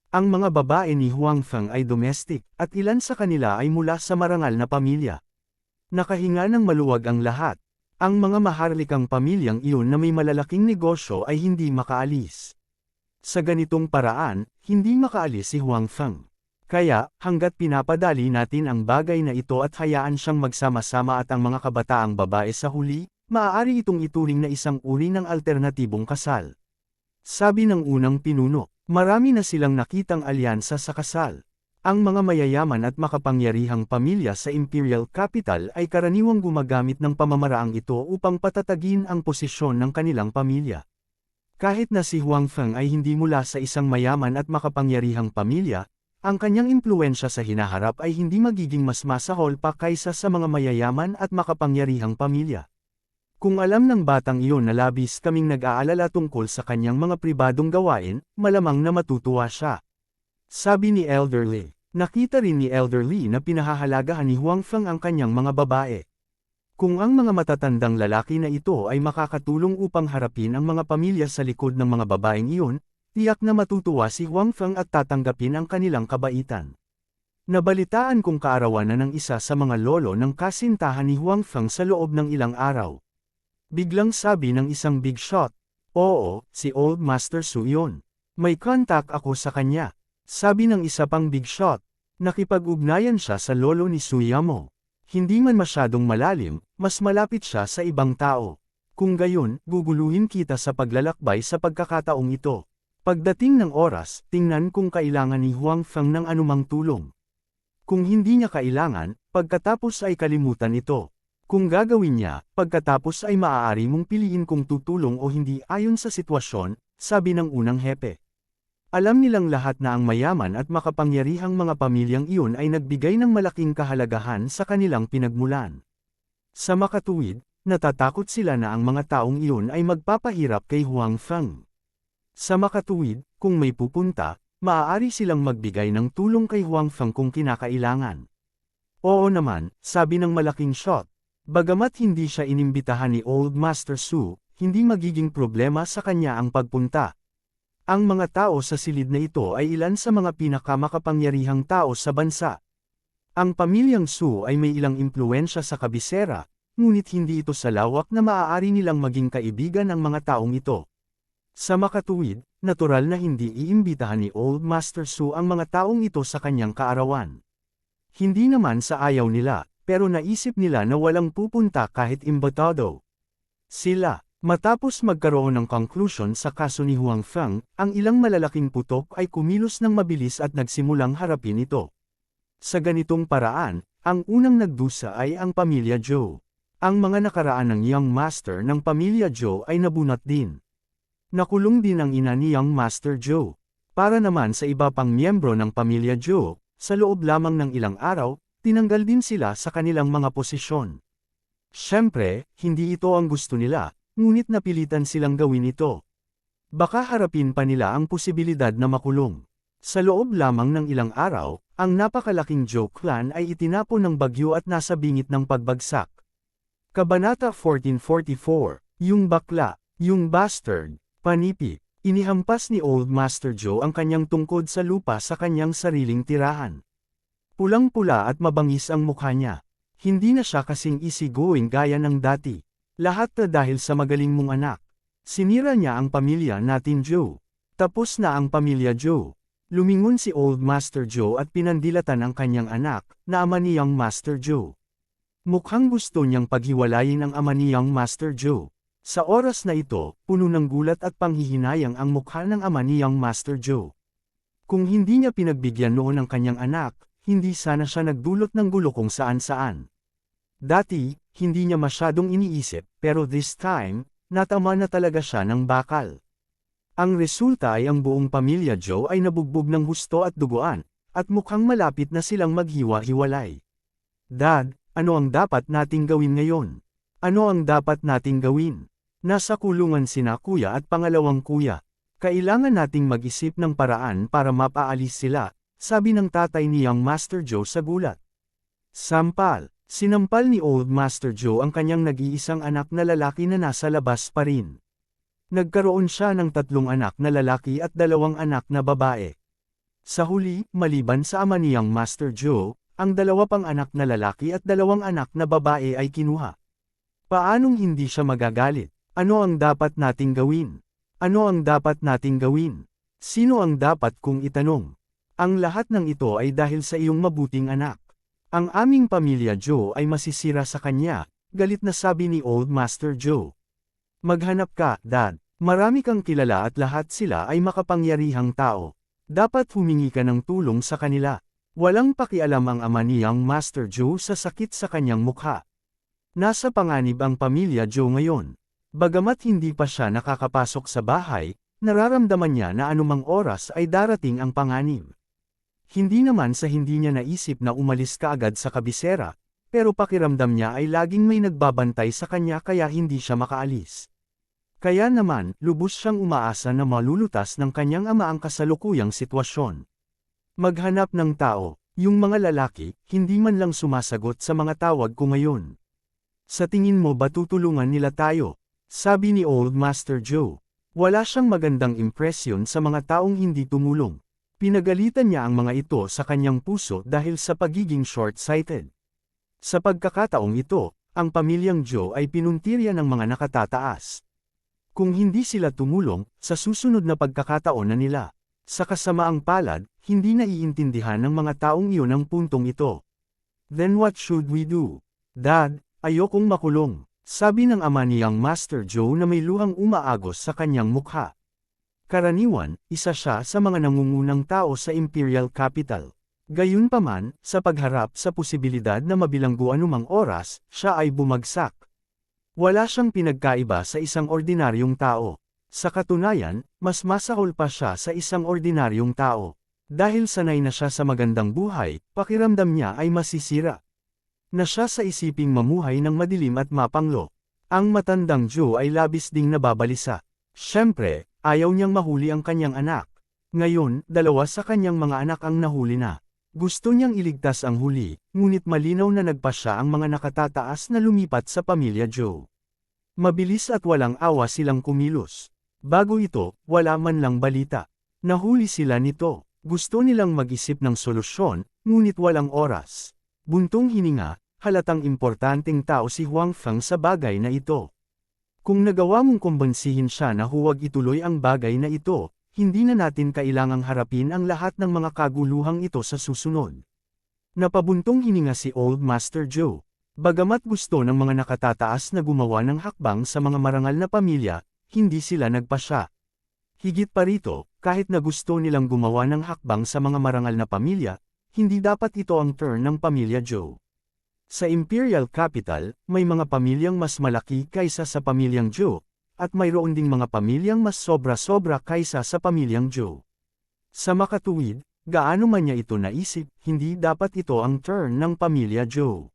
Ang mga babae ni Huang Feng ay domestic, at ilan sa kanila ay mula sa marangal na pamilya. Nakahinga ng maluwag ang lahat. Ang mga maharlikang pamilyang iyon na may malalaking negosyo ay hindi makaalis. Sa ganitong paraan, hindi makaalis si Huang Feng. Kaya, hanggat pinapadali natin ang bagay na ito at hayaan siyang magsama-sama at ang mga kabataang babae sa huli, maaari itong ituring na isang uri ng alternatibong kasal. Sabi ng unang pinuno. Marami na silang nakitang alyansa sa kasal. Ang mga mayayaman at makapangyarihang pamilya sa Imperial Capital ay karaniwang gumagamit ng pamamaraang ito upang patatagin ang posisyon ng kanilang pamilya. Kahit na si Huang Feng ay hindi mula sa isang mayaman at makapangyarihang pamilya, ang kanyang impluwensya sa hinaharap ay hindi magiging mas masahol pa kaysa sa mga mayayaman at makapangyarihang pamilya. Kung alam ng batang iyon na labis kaming nag-aalala tungkol sa kanyang mga pribadong gawain, malamang na matutuwa siya. Sabi ni Elder Lei. Nakita rin ni Elder Lei na pinahahalagahan ni Huang Feng ang kanyang mga babae. Kung ang mga matatandang lalaki na ito ay makakatulong upang harapin ang mga pamilya sa likod ng mga babaeng iyon, tiyak na matutuwa si Huang Feng at tatanggapin ang kanilang kabaitan. Nabalitaan kong kaarawan na ng isa sa mga lolo ng kasintahan ni Huang Feng sa loob ng ilang araw. Biglang sabi ng isang big shot. Oo, si Old Master Su yun. May contact ako sa kanya. Sabi ng isa pang big shot. Nakipag-ugnayan siya sa lolo ni Su Yamo. Hindi man masyadong malalim, mas malapit siya sa ibang tao. Kung gayon, guguluhin kita sa paglalakbay sa pagkakataong ito. Pagdating ng oras, tingnan kung kailangan ni Huang Feng ng anumang tulong. Kung hindi niya kailangan, pagkatapos ay kalimutan ito. Kung gagawin niya, pagkatapos ay maaari mong piliin kung tutulong o hindi ayon sa sitwasyon, sabi ng unang hepe. Alam nilang lahat na ang mayaman at makapangyarihang mga pamilyang iyon ay nagbigay ng malaking kahalagahan sa kanilang pinagmulan. Sa makatuwid, natatakot sila na ang mga taong iyon ay magpapahirap kay Huang Feng. Sa makatuwid, kung may pupunta, maaari silang magbigay ng tulong kay Huang Feng kung kinakailangan. Oo naman, sabi ng malaking shot. Bagamat hindi siya inimbitahan ni Old Master Su, hindi magiging problema sa kanya ang pagpunta. Ang mga tao sa silid na ito ay ilan sa mga pinakamakapangyarihang tao sa bansa. Ang pamilyang Su ay may ilang impluwensya sa kabisera, ngunit hindi ito sa lawak na maaari nilang maging kaibigan ng mga taong ito. Sa makatuwid, natural na hindi iimbitahan ni Old Master Su ang mga taong ito sa kanyang kaarawan. Hindi naman sa ayaw nila, pero naisip nila na walang pupunta kahit imbitado sila. Matapos magkaroon ng conclusion sa kaso ni Huang Feng, ang ilang malalaking putok ay kumilos ng mabilis at nagsimulang harapin ito. Sa ganitong paraan, ang unang nagdusa ay ang pamilya Zhou. Ang mga nakaraan ng Young Master ng pamilya Zhou ay nabunot din. Nakulong din ang ina ni Young Master Zhou. Para naman sa iba pang miyembro ng pamilya Zhou, sa loob lamang ng ilang araw, tinanggal din sila sa kanilang mga posisyon. Siyempre, hindi ito ang gusto nila. Ngunit napilitan silang gawin ito. Baka harapin pa nila ang posibilidad na makulong. Sa loob lamang ng ilang araw, ang napakalaking Zhou clan ay itinapon ng bagyo at nasa bingit ng pagbagsak. Kabanata 1444, yung bakla, yung bastard, panipi, inihampas ni Old Master Zhou ang kanyang tungkod sa lupa sa kanyang sariling tirahan. Pulang-pula at mabangis ang mukha niya. Hindi na siya kasing easygoing gaya ng dati. Lahat na dahil sa magaling mong anak. Sinira niya ang pamilya natin Zhou. Tapos na ang pamilya Zhou. Lumingon si Old Master Zhou at pinandilatan ang kanyang anak, na ama ni Young Master Zhou. Mukhang gusto niyang paghiwalayin ang ama ni Young Master Zhou. Sa oras na ito, puno ng gulat at panghihinayang ang mukha ng ama ni Young Master Zhou. Kung hindi niya pinagbigyan noon ang kanyang anak, hindi sana siya nagdulot ng gulo kung saan-saan. Dati, hindi niya masyadong iniisip, pero this time, natama na talaga siya ng bakal. Ang resulta ay ang buong pamilya Zhou ay nabugbog ng husto at duguan, at mukhang malapit na silang maghiwa-hiwalay. Dad, ano ang dapat nating gawin ngayon? Ano ang dapat nating gawin? Nasa kulungan sina kuya at pangalawang kuya. Kailangan nating mag-isip ng paraan para mapaalis sila, sabi ng tatay ni Young Master Zhou sa gulat. Sampal. Sinampal ni Old Master Zhou ang kanyang nag-iisang anak na lalaki na nasa labas pa rin. Nagkaroon siya ng 3 anak na lalaki at 2 anak na babae. Sa huli, maliban sa ama ni Young Master Zhou, ang 2 pang anak na lalaki at 2 anak na babae ay kinuha. Paanong hindi siya magagalit? Ano ang dapat nating gawin? Ano ang dapat nating gawin? Sino ang dapat kong itanong? Ang lahat ng ito ay dahil sa iyong mabuting anak. Ang aming pamilya Zhou ay masisira sa kanya, galit na sabi ni Old Master Zhou. Maghanap ka, Dad. Marami kang kilala at lahat sila ay makapangyarihang tao. Dapat humingi ka ng tulong sa kanila. Walang pakialam ang ama ni Young Master Zhou sa sakit sa kanyang mukha. Nasa panganib ang pamilya Zhou ngayon. Bagamat hindi pa siya nakakapasok sa bahay, nararamdaman niya na anumang oras ay darating ang panganib. Hindi naman sa hindi niya naisip na umalis kaagad sa kabisera, pero pakiramdam niya ay laging may nagbabantay sa kanya kaya hindi siya makaalis. Kaya naman, lubos siyang umaasa na malulutas ng kanyang ama ang kasalukuyang sitwasyon. Maghanap ng tao, yung mga lalaki, hindi man lang sumasagot sa mga tawag ko ngayon. Sa tingin mo ba tutulungan nila tayo? Sabi ni Old Master Zhou. Wala siyang magandang impresyon sa mga taong hindi tumulong. Pinagalitan niya ang mga ito sa kanyang puso dahil sa pagiging short-sighted. Sa pagkakataong ito, ang pamilyang Zhou ay pinuntirya ng mga nakatataas. Kung hindi sila tumulong, sa susunod na pagkakataon na nila, sa kasamaang palad, hindi naiintindihan ng mga taong iyon ang puntong ito. Then what should we do? Dad, ayokong makulong, sabi ng ama ni Young Master Zhou na may luhang umaagos sa kanyang mukha. Karaniwan, isa siya sa mga nangungunang tao sa Imperial Capital. Gayunpaman, sa pagharap sa posibilidad na mabilanggo anumang oras, siya ay bumagsak. Wala siyang pinagkaiba sa isang ordinaryong tao. Sa katunayan, mas masahol pa siya sa isang ordinaryong tao. Dahil sanay na siya sa magandang buhay, pakiramdam niya ay masisira. Na siya sa isiping mamuhay ng madilim at mapanglo. Ang matandang Zhou ay labis ding nababalisa. Siyempre, ayaw niyang mahuli ang kanyang anak. Ngayon, 2 sa kanyang mga anak ang nahuli na. Gusto niyang iligtas ang huli, ngunit malinaw na nagpasya ang mga nakatataas na lumipat sa pamilya Zhou. Mabilis at walang awa silang kumilos. Bago ito, wala man lang balita. Nahuli sila nito. Gusto nilang mag-isip ng solusyon, ngunit walang oras. Buntong hininga, halatang importanteng tao si Huang Feng sa bagay na ito. Kung nagawa mong kumbansihin siya na huwag ituloy ang bagay na ito, hindi na natin kailangang harapin ang lahat ng mga kaguluhang ito sa susunod. Napabuntong hininga si Old Master Joe. Bagamat gusto ng mga nakatataas na gumawa ng hakbang sa mga marangal na pamilya, hindi sila nagpasya. Higit pa rito, kahit na gusto nilang gumawa ng hakbang sa mga marangal na pamilya, hindi dapat ito ang turn ng pamilya Joe. Sa Imperial Capital, may mga pamilyang mas malaki kaysa sa pamilyang Joe, at mayroon ding mga pamilyang mas sobra-sobra kaysa sa pamilyang Joe. Sa makatuwid, gaano man niya ito naisip, hindi dapat ito ang turn ng pamilya Joe.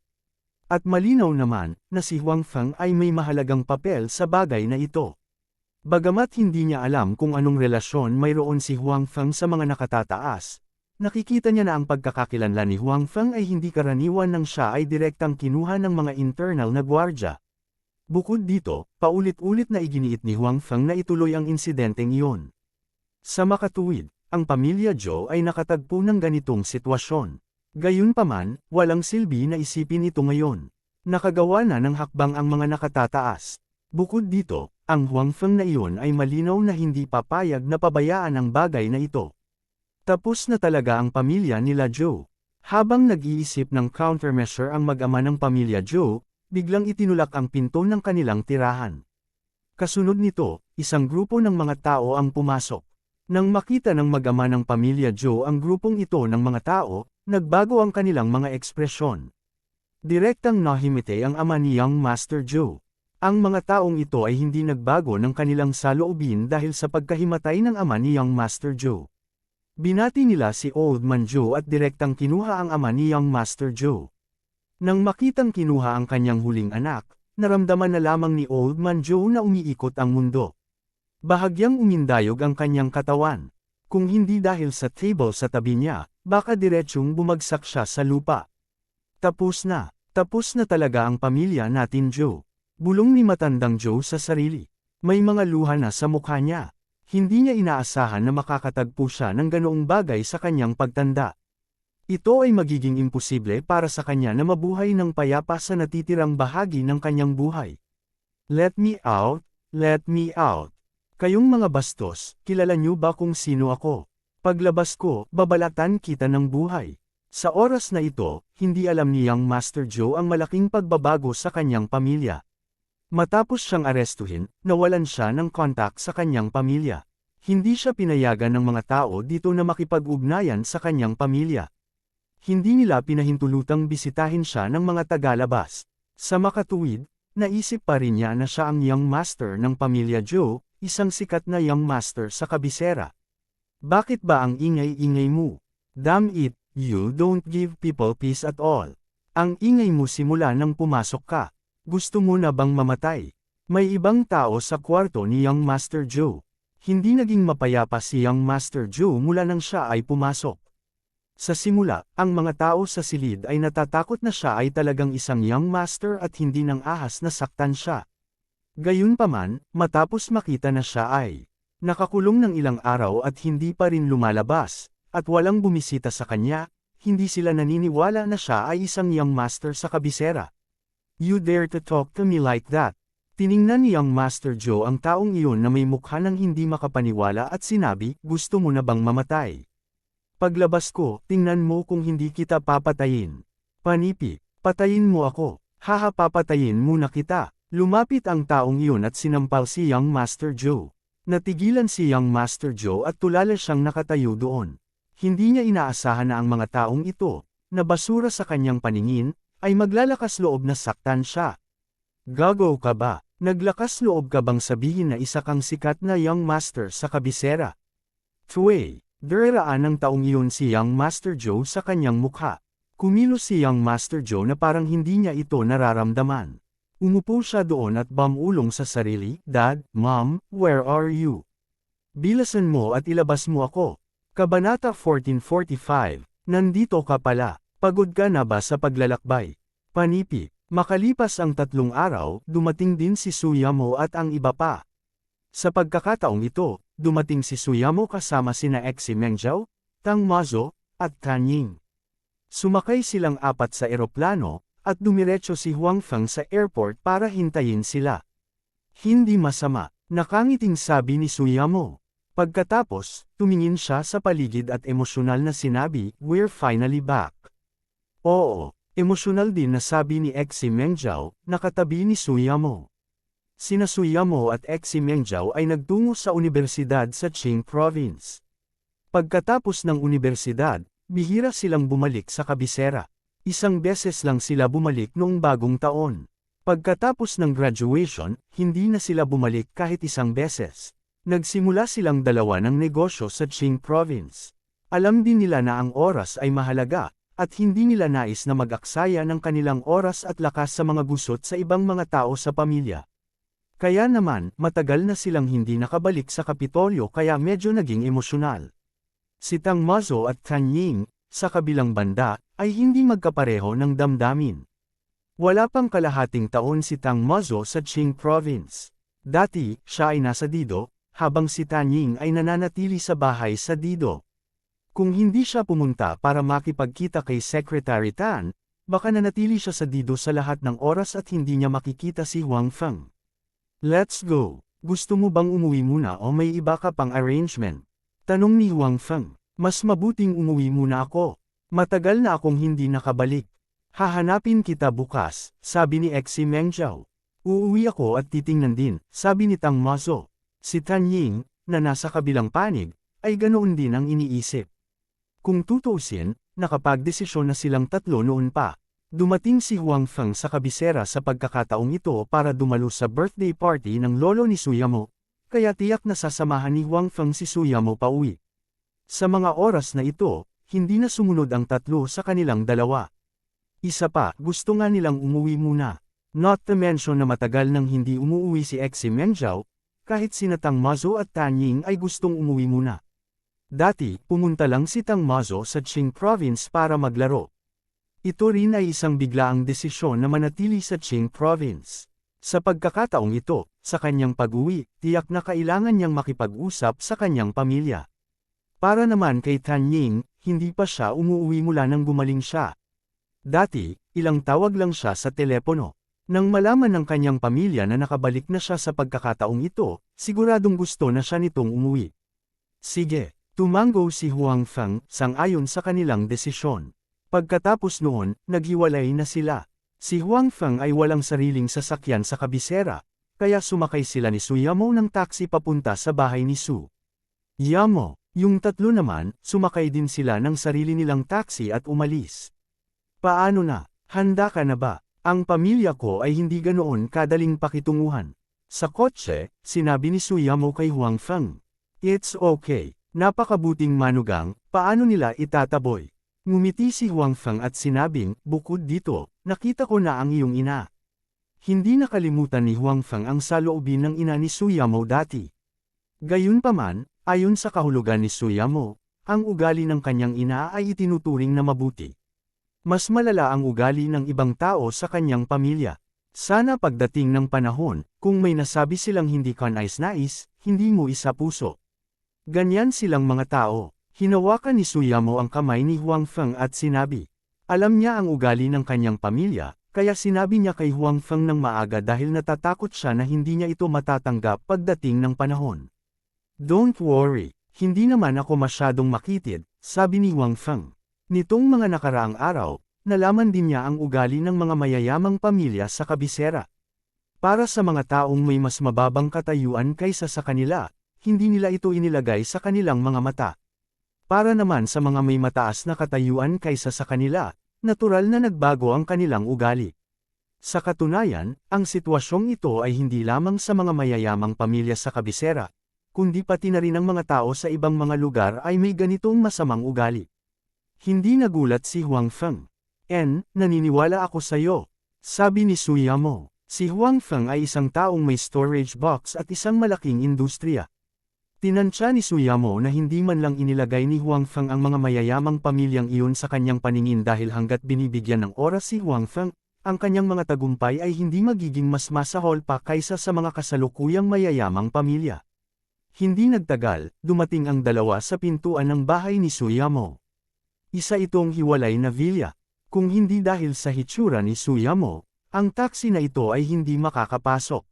At malinaw naman, na si Huang Feng ay may mahalagang papel sa bagay na ito. Bagamat hindi niya alam kung anong relasyon mayroon si Huang Feng sa mga nakatataas, nakikita niya na ang pagkakakilanlan ni Huang Feng ay hindi karaniwan nang siya ay direktang kinuha ng mga internal na gwardya. Bukod dito, paulit-ulit na iginiit ni Huang Feng na ituloy ang insidenteng iyon. Sa makatuwid, ang pamilya Zhou ay nakatagpo ng ganitong sitwasyon. Gayunpaman, walang silbi na isipin ito ngayon. Nakagawa na ng hakbang ang mga nakatataas. Bukod dito, ang Huang Feng na iyon ay malinaw na hindi papayag na pabayaan ang bagay na ito. Tapos na talaga ang pamilya nila Zhou. Habang nag-iisip ng countermeasure ang mag-ama ng pamilya Zhou, biglang itinulak ang pinto ng kanilang tirahan. Kasunod nito, isang grupo ng mga tao ang pumasok. Nang makita ng mag-ama ng pamilya Zhou ang grupong ito ng mga tao, nagbago ang kanilang mga ekspresyon. Direktang nahimite ang ama ni Young Master Zhou. Ang mga taong ito ay hindi nagbago ng kanilang saloobin dahil sa pagkahimatay ng ama ni Young Master Zhou. Binati nila si Old Man Zhou at direktang kinuha ang ama ni Young Master Zhou. Nang makitang kinuha ang kanyang huling anak, naramdaman na lamang ni Old Man Zhou na umiikot ang mundo. Bahagyang umindayog ang kanyang katawan. Kung hindi dahil sa table sa tabi niya, baka diretsyong bumagsak siya sa lupa. Tapos na talaga ang pamilya natin Zhou. Bulong ni matandang Zhou sa sarili. May mga luha na sa mukha niya. Hindi niya inaasahan na makakatagpo siya ng ganoong bagay sa kanyang pagtanda. Ito ay magiging imposible para sa kanya na mabuhay ng payapa sa natitirang bahagi ng kanyang buhay. Let me out, let me out. Kayong mga bastos, kilala niyo ba kung sino ako? Paglabas ko, babalatan kita ng buhay. Sa oras na ito, hindi alam ni Young Master Zhou ang malaking pagbabago sa kanyang pamilya. Matapos siyang arestuhin, nawalan siya ng kontak sa kanyang pamilya. Hindi siya pinayagan ng mga tao dito na makipag-ugnayan sa kanyang pamilya. Hindi nila pinahintulutang bisitahin siya ng mga tagalabas. Sa makatuwid, naisip pa rin niya na siya ang Young Master ng pamilya Zhou, isang sikat na Young Master sa kabisera. Bakit ba ang ingay-ingay mo? Damn it, you don't give people peace at all. Ang ingay mo simula nang pumasok ka. Gusto mo na bang mamatay? May ibang tao sa kwarto ni Young Master Zhou. Hindi naging mapayapa si Young Master Zhou mula nang siya ay pumasok. Sa simula, ang mga tao sa silid ay natatakot na siya ay talagang isang Young Master at hindi nang ahas na saktan siya. Gayunpaman, matapos makita na siya ay nakakulong ng ilang araw at hindi pa rin lumalabas, at walang bumisita sa kanya, hindi sila naniniwala na siya ay isang Young Master sa kabisera. You dare to talk to me like that? Tiningnan ni Young Master Zhou ang taong iyon na may mukha ng hindi makapaniwala at sinabi, gusto mo na bang mamatay? Paglabas ko, tingnan mo kung hindi kita papatayin. Panipi, patayin mo ako, haha papatayin muna kita. Lumapit ang taong iyon at sinampal si Young Master Zhou. Natigilan si Young Master Zhou at tulala siyang nakatayo doon. Hindi niya inaasahan na ang mga taong ito, na basura sa kanyang paningin, ay maglalakas loob na saktan siya. Gago ka ba? Naglakas loob ka bang sabihin na isa kang sikat na Young Master sa kabisera? Tsuey, daraan ng taong iyon si Young Master Zhou sa kanyang mukha. Kumilos si Young Master Zhou na parang hindi niya ito nararamdaman. Umupo siya doon at bumulong sa sarili, Dad, Mom, where are you? Bilasan mo at ilabas mo ako. Kabanata 1445, nandito ka pala, pagod ka na ba sa paglalakbay? Panipi, makalipas ang 3 araw, dumating din si Suyamo at ang iba pa. Sa pagkakataong ito, dumating si Suyamo kasama sina Exi Mengzhao, Tang Mazo, at Tanying. Sumakay silang 4 sa eroplano, at dumiretso si Huang Feng sa airport para hintayin sila. Hindi masama, nakangiting sabi ni Suyamo. Pagkatapos, tumingin siya sa paligid at emosyonal na sinabi, "We're finally back." Oo, emosyonal din na sabi ni Exi Mengjiao, nakatabi ni Suyamo. Sina Suyamo at Exi Mengjiao ay nagtungo sa universidad sa Qing Province. Pagkatapos ng universidad, bihira silang bumalik sa kabisera. Isang beses lang sila bumalik noong bagong taon. Pagkatapos ng graduation, hindi na sila bumalik kahit isang beses. Nagsimula silang dalawa ng negosyo sa Qing Province. Alam din nila na ang oras ay mahalaga, at hindi nila nais na mag-aksaya ng kanilang oras at lakas sa mga gusot sa ibang mga tao sa pamilya. Kaya naman, matagal na silang hindi nakabalik sa Kapitolyo kaya medyo naging emosyonal. Si Tang Mazo at Tan Ying, sa kabilang banda, ay hindi magkapareho ng damdamin. Wala pang kalahating taon si Tang Mazo sa Qing Province. Dati, siya ay nasa Dido, habang si Tan Ying ay nananatili sa bahay sa Dido. Kung hindi siya pumunta para makipagkita kay Secretary Tan, baka nanatili siya sa Dido sa lahat ng oras at hindi niya makikita si Huang Feng. "Let's go. Gusto mo bang umuwi muna o may iba ka pang arrangement?" Tanong ni Huang Feng. "Mas mabuting umuwi muna ako. Matagal na akong hindi nakabalik. Hahanapin kita bukas," sabi ni Exi Mengjiao. "Uuwi ako at titingnan din," sabi ni Tang Mazo. Si Tan Ying, na nasa kabilang panig, ay ganoon din ang iniisip. Kung tutuusin, nakapagdesisyon na silang tatlo noon pa. Dumating si Huang Feng sa kabisera sa pagkakataong ito para dumalo sa birthday party ng lolo ni Suyamo, kaya tiyak na sasamahan ni Huang Feng si Suyamo pauwi. Sa mga oras na ito, hindi na sumunod ang tatlo sa kanilang dalawa. Isa pa, gusto nga nilang umuwi muna. Not to mention na matagal nang hindi umuwi si Exi Mengjiao, kahit sina Tang Mazo at Tan Ying ay gustong umuwi muna. Dati, pumunta lang si Tang Mazo sa Qing Province para maglaro. Ito rin ay isang biglaang desisyon na manatili sa Qing Province. Sa pagkakataong ito, sa kanyang pag-uwi, tiyak na kailangan niyang makipag-usap sa kanyang pamilya. Para naman kay Tan Ying, hindi pa siya umuwi mula nang gumaling siya. Dati, ilang tawag lang siya sa telepono. Nang malaman ng kanyang pamilya na nakabalik na siya sa pagkakataong ito, siguradong gusto na siya nitong umuwi. Sige, tumango si Huang Feng, sang-ayon sa kanilang desisyon. Pagkatapos noon, naghiwalay na sila. Si Huang Feng ay walang sariling sasakyan sa kabisera, kaya sumakay sila ni Suyamo ng taxi papunta sa bahay ni Su Yamo. Yung tatlo naman, sumakay din sila ng sarili nilang taxi at umalis. "Paano na? Handa ka na ba? Ang pamilya ko ay hindi ganoon kadaling pakitunguhan." Sa kotse, sinabi ni Suyamo kay Huang Feng. "It's okay. Napakabuting manugang, paano nila itataboy?" Ngumiti si Huang Feng at sinabing, "Bukod dito, nakita ko na ang iyong ina." Hindi nakalimutan ni Huang Feng ang saloobin ng ina ni Suyamo dati. Gayunpaman, ayon sa kahulugan ni Suyamo, ang ugali ng kanyang ina ay itinuturing na mabuti. Mas malala ang ugali ng ibang tao sa kanyang pamilya. Sana pagdating ng panahon, kung may nasabi silang hindi ka nais-nais, hindi mo isa-puso. Ganyan silang mga tao. Hinawakan ni Suyamo ang kamay ni Huang Feng at sinabi. Alam niya ang ugali ng kanyang pamilya, kaya sinabi niya kay Huang Feng ng maaga dahil natatakot siya na hindi niya ito matatanggap pagdating ng panahon. "Don't worry, hindi naman ako masyadong makitid," sabi ni Huang Feng. Nitong mga nakaraang araw, nalaman din niya ang ugali ng mga mayayamang pamilya sa kabisera. Para sa mga taong may mas mababang katayuan kaysa sa kanila, hindi nila ito inilagay sa kanilang mga mata. Para naman sa mga may mataas na katayuan kaysa sa kanila, natural na nagbago ang kanilang ugali. Sa katunayan, ang sitwasyong ito ay hindi lamang sa mga mayayamang pamilya sa kabisera, kundi pati na rin ang mga tao sa ibang mga lugar ay may ganitong masamang ugali. Hindi nagulat si Huang Feng. Naniniwala ako sa iyo," sabi ni Suyamo. Si Huang Feng ay isang taong may storage box at isang malaking industriya. Tinansya ni Suyamo na hindi man lang inilagay ni Huang Feng ang mga mayayamang pamilyang iyon sa kanyang paningin dahil hanggat binibigyan ng oras si Huang Feng, ang kanyang mga tagumpay ay hindi magiging mas masahol pa kaysa sa mga kasalukuyang mayayamang pamilya. Hindi nagtagal, dumating ang dalawa sa pintuan ng bahay ni Suyamo. Isa itong hiwalay na villa. Kung hindi dahil sa hitsura ni Suyamo, ang taxi na ito ay hindi makakapasok.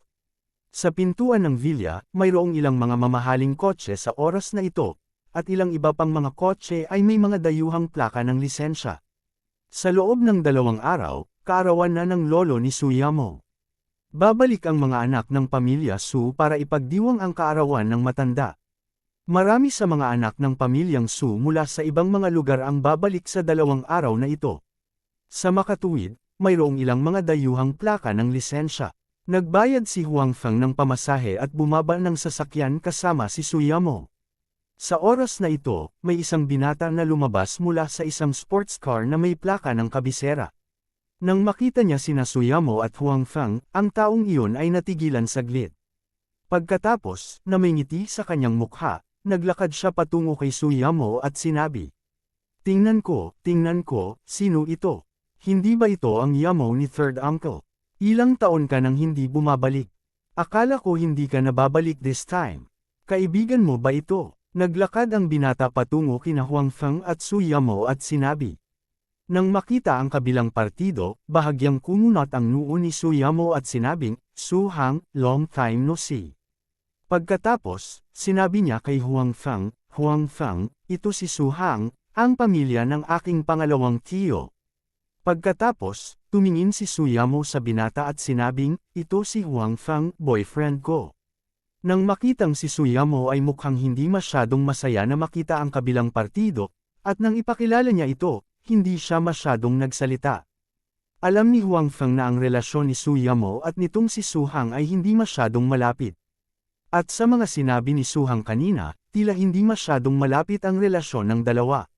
Sa pintuan ng villa, mayroong ilang mga mamahaling kotse sa oras na ito, at ilang iba pang mga kotse ay may mga dayuhang plaka ng lisensya. Sa loob ng 2 araw, kaarawan na ng lolo ni Suyamo. Babalik ang mga anak ng pamilya Su para ipagdiwang ang kaarawan ng matanda. Marami sa mga anak ng pamilyang Su mula sa ibang mga lugar ang babalik sa 2 araw na ito. Sa makatuwid, mayroong ilang mga dayuhang plaka ng lisensya. Nagbayad si Huang Feng ng pamasahe at bumaba ng sasakyan kasama si Suyamo. Sa oras na ito, may isang binata na lumabas mula sa isang sports car na may plaka ng kabisera. Nang makita niya sina Suyamo at Huang Feng, ang taong iyon ay natigilan saglit. Pagkatapos, na may ngiti sa kanyang mukha, naglakad siya patungo kay Suyamo at sinabi, tingnan ko, sino ito? Hindi ba ito ang Yamo ni third uncle? Ilang taon ka nang hindi bumabalik. Akala ko hindi ka nababalik this time. Kaibigan mo ba ito? Naglakad ang binata patungo kina Huang Feng at Suyamo at sinabi. Nang makita ang kabilang partido, bahagyang kumunot ang noo ni Suyamo at sinabing, Su Hang, long time no see. Pagkatapos, sinabi niya kay Huang Feng, ito si Su Hang, ang pamilya ng aking pangalawang tiyo. Pagkatapos, tumingin si Suyamo sa binata at sinabing, ito si Huang Feng, boyfriend ko. Nang makitang si Suyamo ay mukhang hindi masyadong masaya na makita ang kabilang partido, at nang ipakilala niya ito, hindi siya masyadong nagsalita. Alam ni Huang Feng na ang relasyon ni Suyamo at nitong si Su Hang ay hindi masyadong malapit. At sa mga sinabi ni Su Hang kanina, tila hindi masyadong malapit ang relasyon ng dalawa.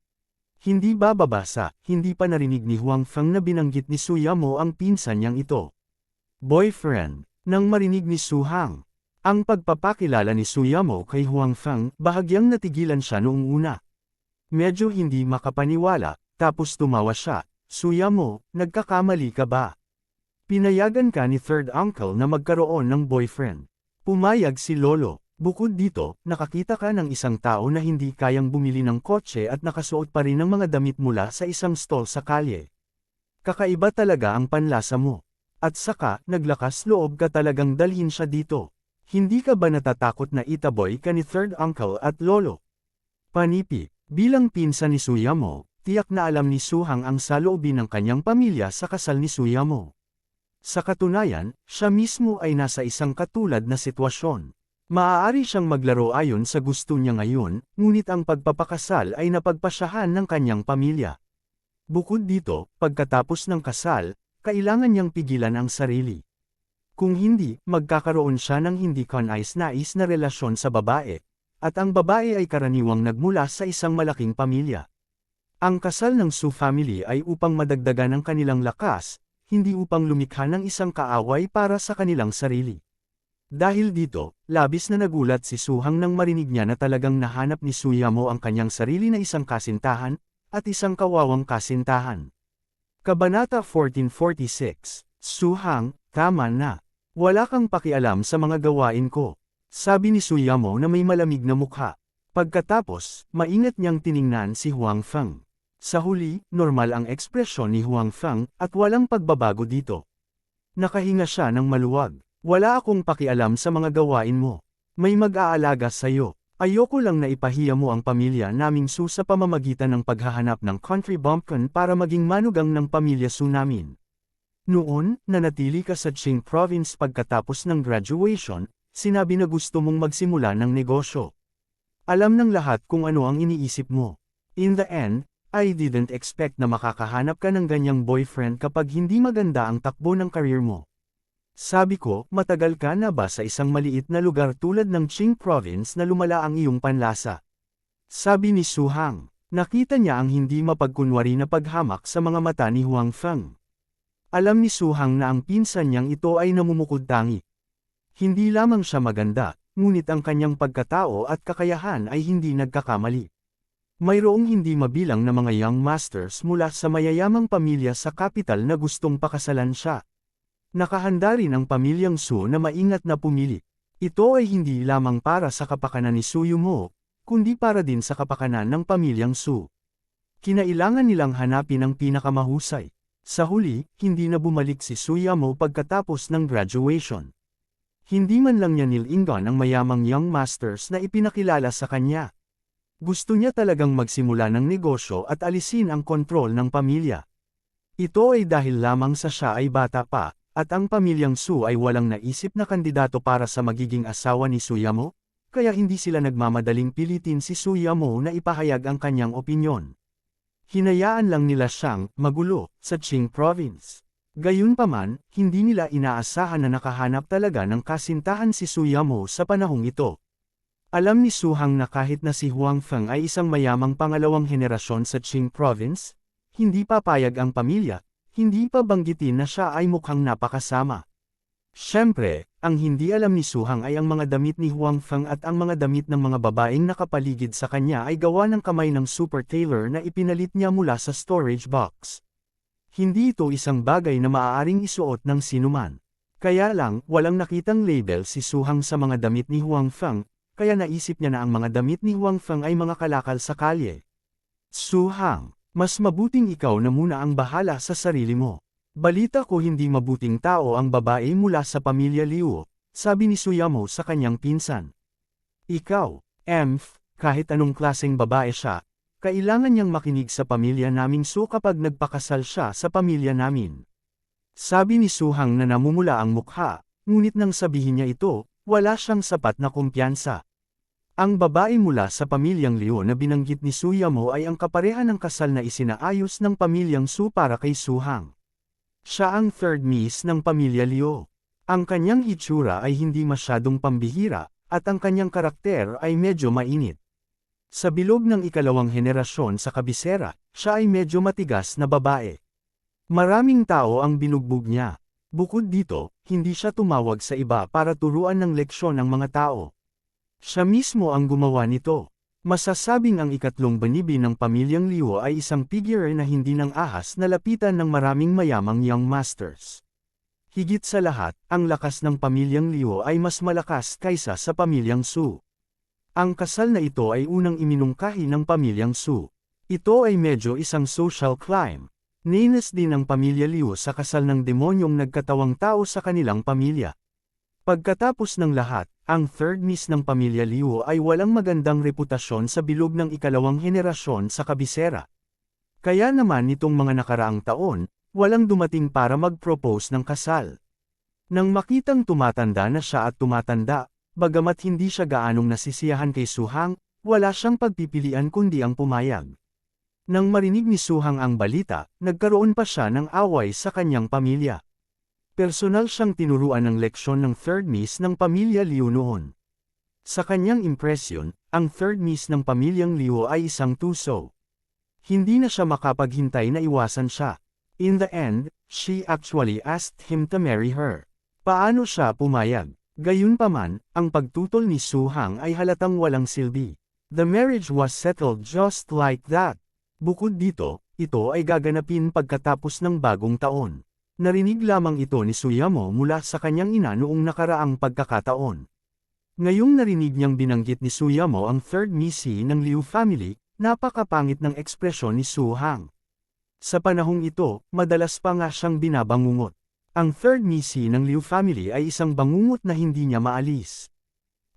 Hindi bababasa, hindi pa narinig ni Huang Feng na binanggit ni Suyamo ang pinsan niyang ito. Boyfriend. Nang marinig ni Su Hang ang pagpapakilala ni Suyamo kay Huang Feng, bahagyang natigilan siya noong una. Medyo hindi makapaniwala, tapos tumawa siya. Suyamo, nagkakamali ka ba? Pinayagan ka ni third uncle na magkaroon ng boyfriend. Pumayag si Lolo. Bukod dito, nakakita ka ng isang tao na hindi kayang bumili ng kotse at nakasuot pa rin ng mga damit mula sa isang stall sa kalye. Kakaiba talaga ang panlasa mo. At saka, naglakas loob ka talagang dalhin siya dito. Hindi ka ba natatakot na itaboy ka ni third uncle at lolo? Panipi, bilang pinsan ni Suyamo, tiyak na alam ni Su Hang ang saloobin ng kanyang pamilya sa kasal ni Suyamo. Sa katunayan, siya mismo ay nasa isang katulad na sitwasyon. Maaari siyang maglaro ayon sa gusto niya ngayon, ngunit ang pagpapakasal ay napagpasyahan ng kanyang pamilya. Bukod dito, pagkatapos ng kasal, kailangan niyang pigilan ang sarili. Kung hindi, magkakaroon siya ng hindi kanais-nais na relasyon sa babae, at ang babae ay karaniwang nagmula sa isang malaking pamilya. Ang kasal ng Su family ay upang madagdagan ang kanilang lakas, hindi upang lumikha ng isang kaaway para sa kanilang sarili. Dahil dito, labis na nagulat si Su Hang nang marinig niya na talagang nahanap ni Suyamo ang kanyang sarili na isang kasintahan, at isang kawawang kasintahan. Kabanata 1446, Su Hang, tama na. Wala kang pakialam sa mga gawain ko. Sabi ni Suyamo na may malamig na mukha. Pagkatapos, maingat niyang tiningnan si Huang Feng. Sa huli, normal ang ekspresyon ni Huang Feng, at walang pagbabago dito. Nakahinga siya ng maluwag. Wala akong pakialam sa mga gawain mo. May mag-aalaga sa'yo. Ayoko lang na ipahiya mo ang pamilya naming Su sa pamamagitan ng paghahanap ng country bumpkin para maging manugang ng pamilya Su namin. Noon, nanatili ka sa Qing province pagkatapos ng graduation, sinabi na gusto mong magsimula ng negosyo. Alam ng lahat kung ano ang iniisip mo. In the end, I didn't expect na makakahanap ka ng ganyang boyfriend kapag hindi maganda ang takbo ng career mo. Sabi ko, matagal ka na ba sa isang maliit na lugar tulad ng Qing province na lumala ang iyong panlasa? Sabi ni Su Hang. Nakita niya ang hindi mapagkunwari na paghamak sa mga mata ni Huang Feng. Alam ni Su Hang na ang pinsan niyang ito ay namumukod-tangi. Hindi lamang siya maganda, ngunit ang kanyang pagkatao at kakayahan ay hindi nagkakamali. Mayroong hindi mabilang na mga young masters mula sa mayayamang pamilya sa kapital na gustong pakasalan siya. Nakahanda rin ang pamilyang Su na maingat na pumili. Ito ay hindi lamang para sa kapakanan ni Suyamo, kundi para din sa kapakanan ng pamilyang Su. Kinailangan nilang hanapin ang pinakamahusay. Sa huli, hindi na bumalik si Suyamo pagkatapos ng graduation. Hindi man lang niya nilingon ang mayamang young masters na ipinakilala sa kanya. Gusto niya talagang magsimula ng negosyo at alisin ang kontrol ng pamilya. Ito ay dahil lamang sa siya ay bata pa, at ang pamilyang Su ay walang naisip na kandidato para sa magiging asawa ni Suyamo, kaya hindi sila nagmamadaling pilitin si Suyamo na ipahayag ang kanyang opinyon. Hinayaan lang nila siyang magulo sa Qing Province. Gayunpaman, hindi nila inaasahan na nakahanap talaga ng kasintahan si Suyamo sa panahong ito. Alam ni Su Hang na kahit na si Huang Feng ay isang mayamang pangalawang henerasyon sa Qing Province, hindi papayag ang pamilya, hindi pa banggitin na siya ay mukhang napakasama. Siyempre, ang hindi alam ni Su Hang ay ang mga damit ni Huang Feng at ang mga damit ng mga babaeng nakapaligid sa kanya ay gawa ng kamay ng super tailor na ipinalit niya mula sa storage box. Hindi ito isang bagay na maaaring isuot ng sinuman. Kaya lang, walang nakitang label si Su Hang sa mga damit ni Huang Feng, kaya naisip niya na ang mga damit ni Huang Feng ay mga kalakal sa kalye. Su Hang, mas mabuting ikaw na muna ang bahala sa sarili mo. Balita ko hindi mabuting tao ang babae mula sa pamilya Liu, sabi ni Suyamo sa kanyang pinsan. Ikaw, kahit anong klaseng babae siya, kailangan niyang makinig sa pamilya naming Su kapag nagpakasal siya sa pamilya namin. Sabi ni Su Hang na namumula ang mukha, ngunit nang sabihin niya ito, wala siyang sapat na kumpiyansa. Ang babae mula sa pamilyang Liu na binanggit ni Suyamo ay ang kapareha ng kasal na isinaayos ng pamilyang Su para kay Su Hang. Siya ang third miss ng pamilya Liu. Ang kanyang itsura ay hindi masyadong pambihira, at ang kanyang karakter ay medyo mainit. Sa bilog ng ikalawang henerasyon sa kabisera, siya ay medyo matigas na babae. Maraming tao ang binugbog niya. Bukod dito, hindi siya tumawag sa iba para turuan ng leksyon ang mga tao. Siya mismo ang gumawa nito. Masasabing ang ikatlong banibi ng pamilyang Liu ay isang figure na hindi nang ahas na lapitan ng maraming mayamang young masters. Higit sa lahat, ang lakas ng pamilyang Liu ay mas malakas kaysa sa pamilyang Su. Ang kasal na ito ay unang iminungkahi ng pamilyang Su. Ito ay medyo isang social crime. Ninas din ang pamilya Liu sa kasal ng demonyong nagkatawang tao sa kanilang pamilya. Pagkatapos ng lahat, ang third miss ng pamilya Liu ay walang magandang reputasyon sa bilog ng ikalawang henerasyon sa kabisera. Kaya naman nitong mga nakaraang taon, walang dumating para mag-propose ng kasal. Nang makitang tumatanda na siya at tumatanda, bagamat hindi siya gaanong nasisiyahan kay Su Hang, wala siyang pagpipilian kundi ang pumayag. Nang marinig ni Su Hang ang balita, nagkaroon pa siya ng away sa kanyang pamilya. Personal siyang tinuruan ng leksyon ng third miss ng pamilya Liu noon. Sa kanyang impresyon, ang third miss ng pamilyang Liu ay isang tuso. Hindi na siya makapaghintay na iwasan siya. In the end, she actually asked him to marry her. Paano siya pumayag? Gayunpaman, ang pagtutol ni Su Hang ay halatang walang silbi. The marriage was settled just like that. Bukod dito, ito ay gaganapin pagkatapos ng bagong taon. Narinig lamang ito ni Suyamo mula sa kanyang ina noong nakaraang pagkakataon. Ngayong narinig niyang binanggit ni Suyamo ang third misi ng Liu family, napakapangit ng ekspresyon ni Su Hang. Sa panahong ito, madalas pa nga siyang binabangungot. Ang third misi ng Liu family ay isang bangungot na hindi niya maalis.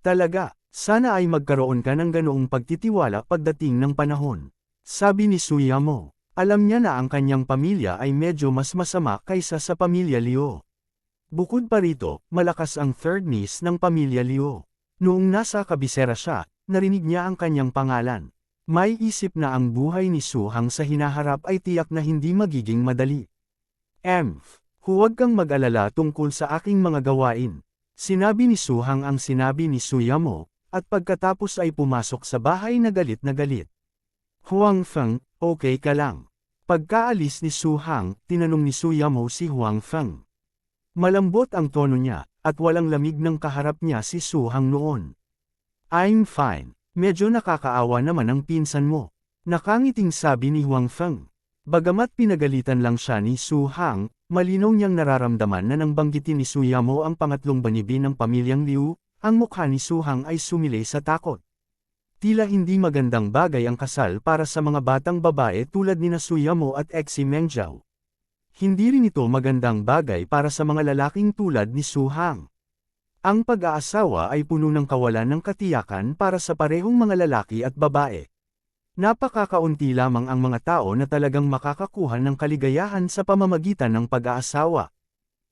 Talaga, sana ay magkaroon ka ng ganoong pagtitiwala pagdating ng panahon. Sabi ni Suyamo. Alam niya na ang kanyang pamilya ay medyo mas masama kaysa sa pamilya Liu. Bukod pa rito, malakas ang third miss ng pamilya Liu. Noong nasa kabisera siya, narinig niya ang kanyang pangalan. May isip na ang buhay ni Su Hang sa hinaharap ay tiyak na hindi magiging madali. Huwag kang mag-alala tungkol sa aking mga gawain. Sinabi ni Su Hang ang sinabi ni Suyamo, at pagkatapos ay pumasok sa bahay na galit na galit. Huang Feng, okay ka lang? Pagkaalis ni Su Hang, tinanong ni Suyamo si Huang Feng. Malambot ang tono niya, at walang lamig ng kaharap niya si Su Hang noon. I'm fine, medyo nakakaawa naman ang pinsan mo. Nakangiting sabi ni Huang Feng. Bagamat pinagalitan lang siya ni Su Hang, malinaw niyang nararamdaman na nang banggitin ni Suyamo ang pangatlong banibi ng pamilyang Liu, ang mukha ni Su Hang ay sumilay sa takot. Tila hindi magandang bagay ang kasal para sa mga batang babae tulad ni Suyamo at Exi Mengjiao. Hindi rin ito magandang bagay para sa mga lalaking tulad ni Su Hang. Ang pag-aasawa ay puno ng kawalan ng katiyakan para sa parehong mga lalaki at babae. Napakakaunti lamang ang mga tao na talagang makakakuha ng kaligayahan sa pamamagitan ng pag-aasawa.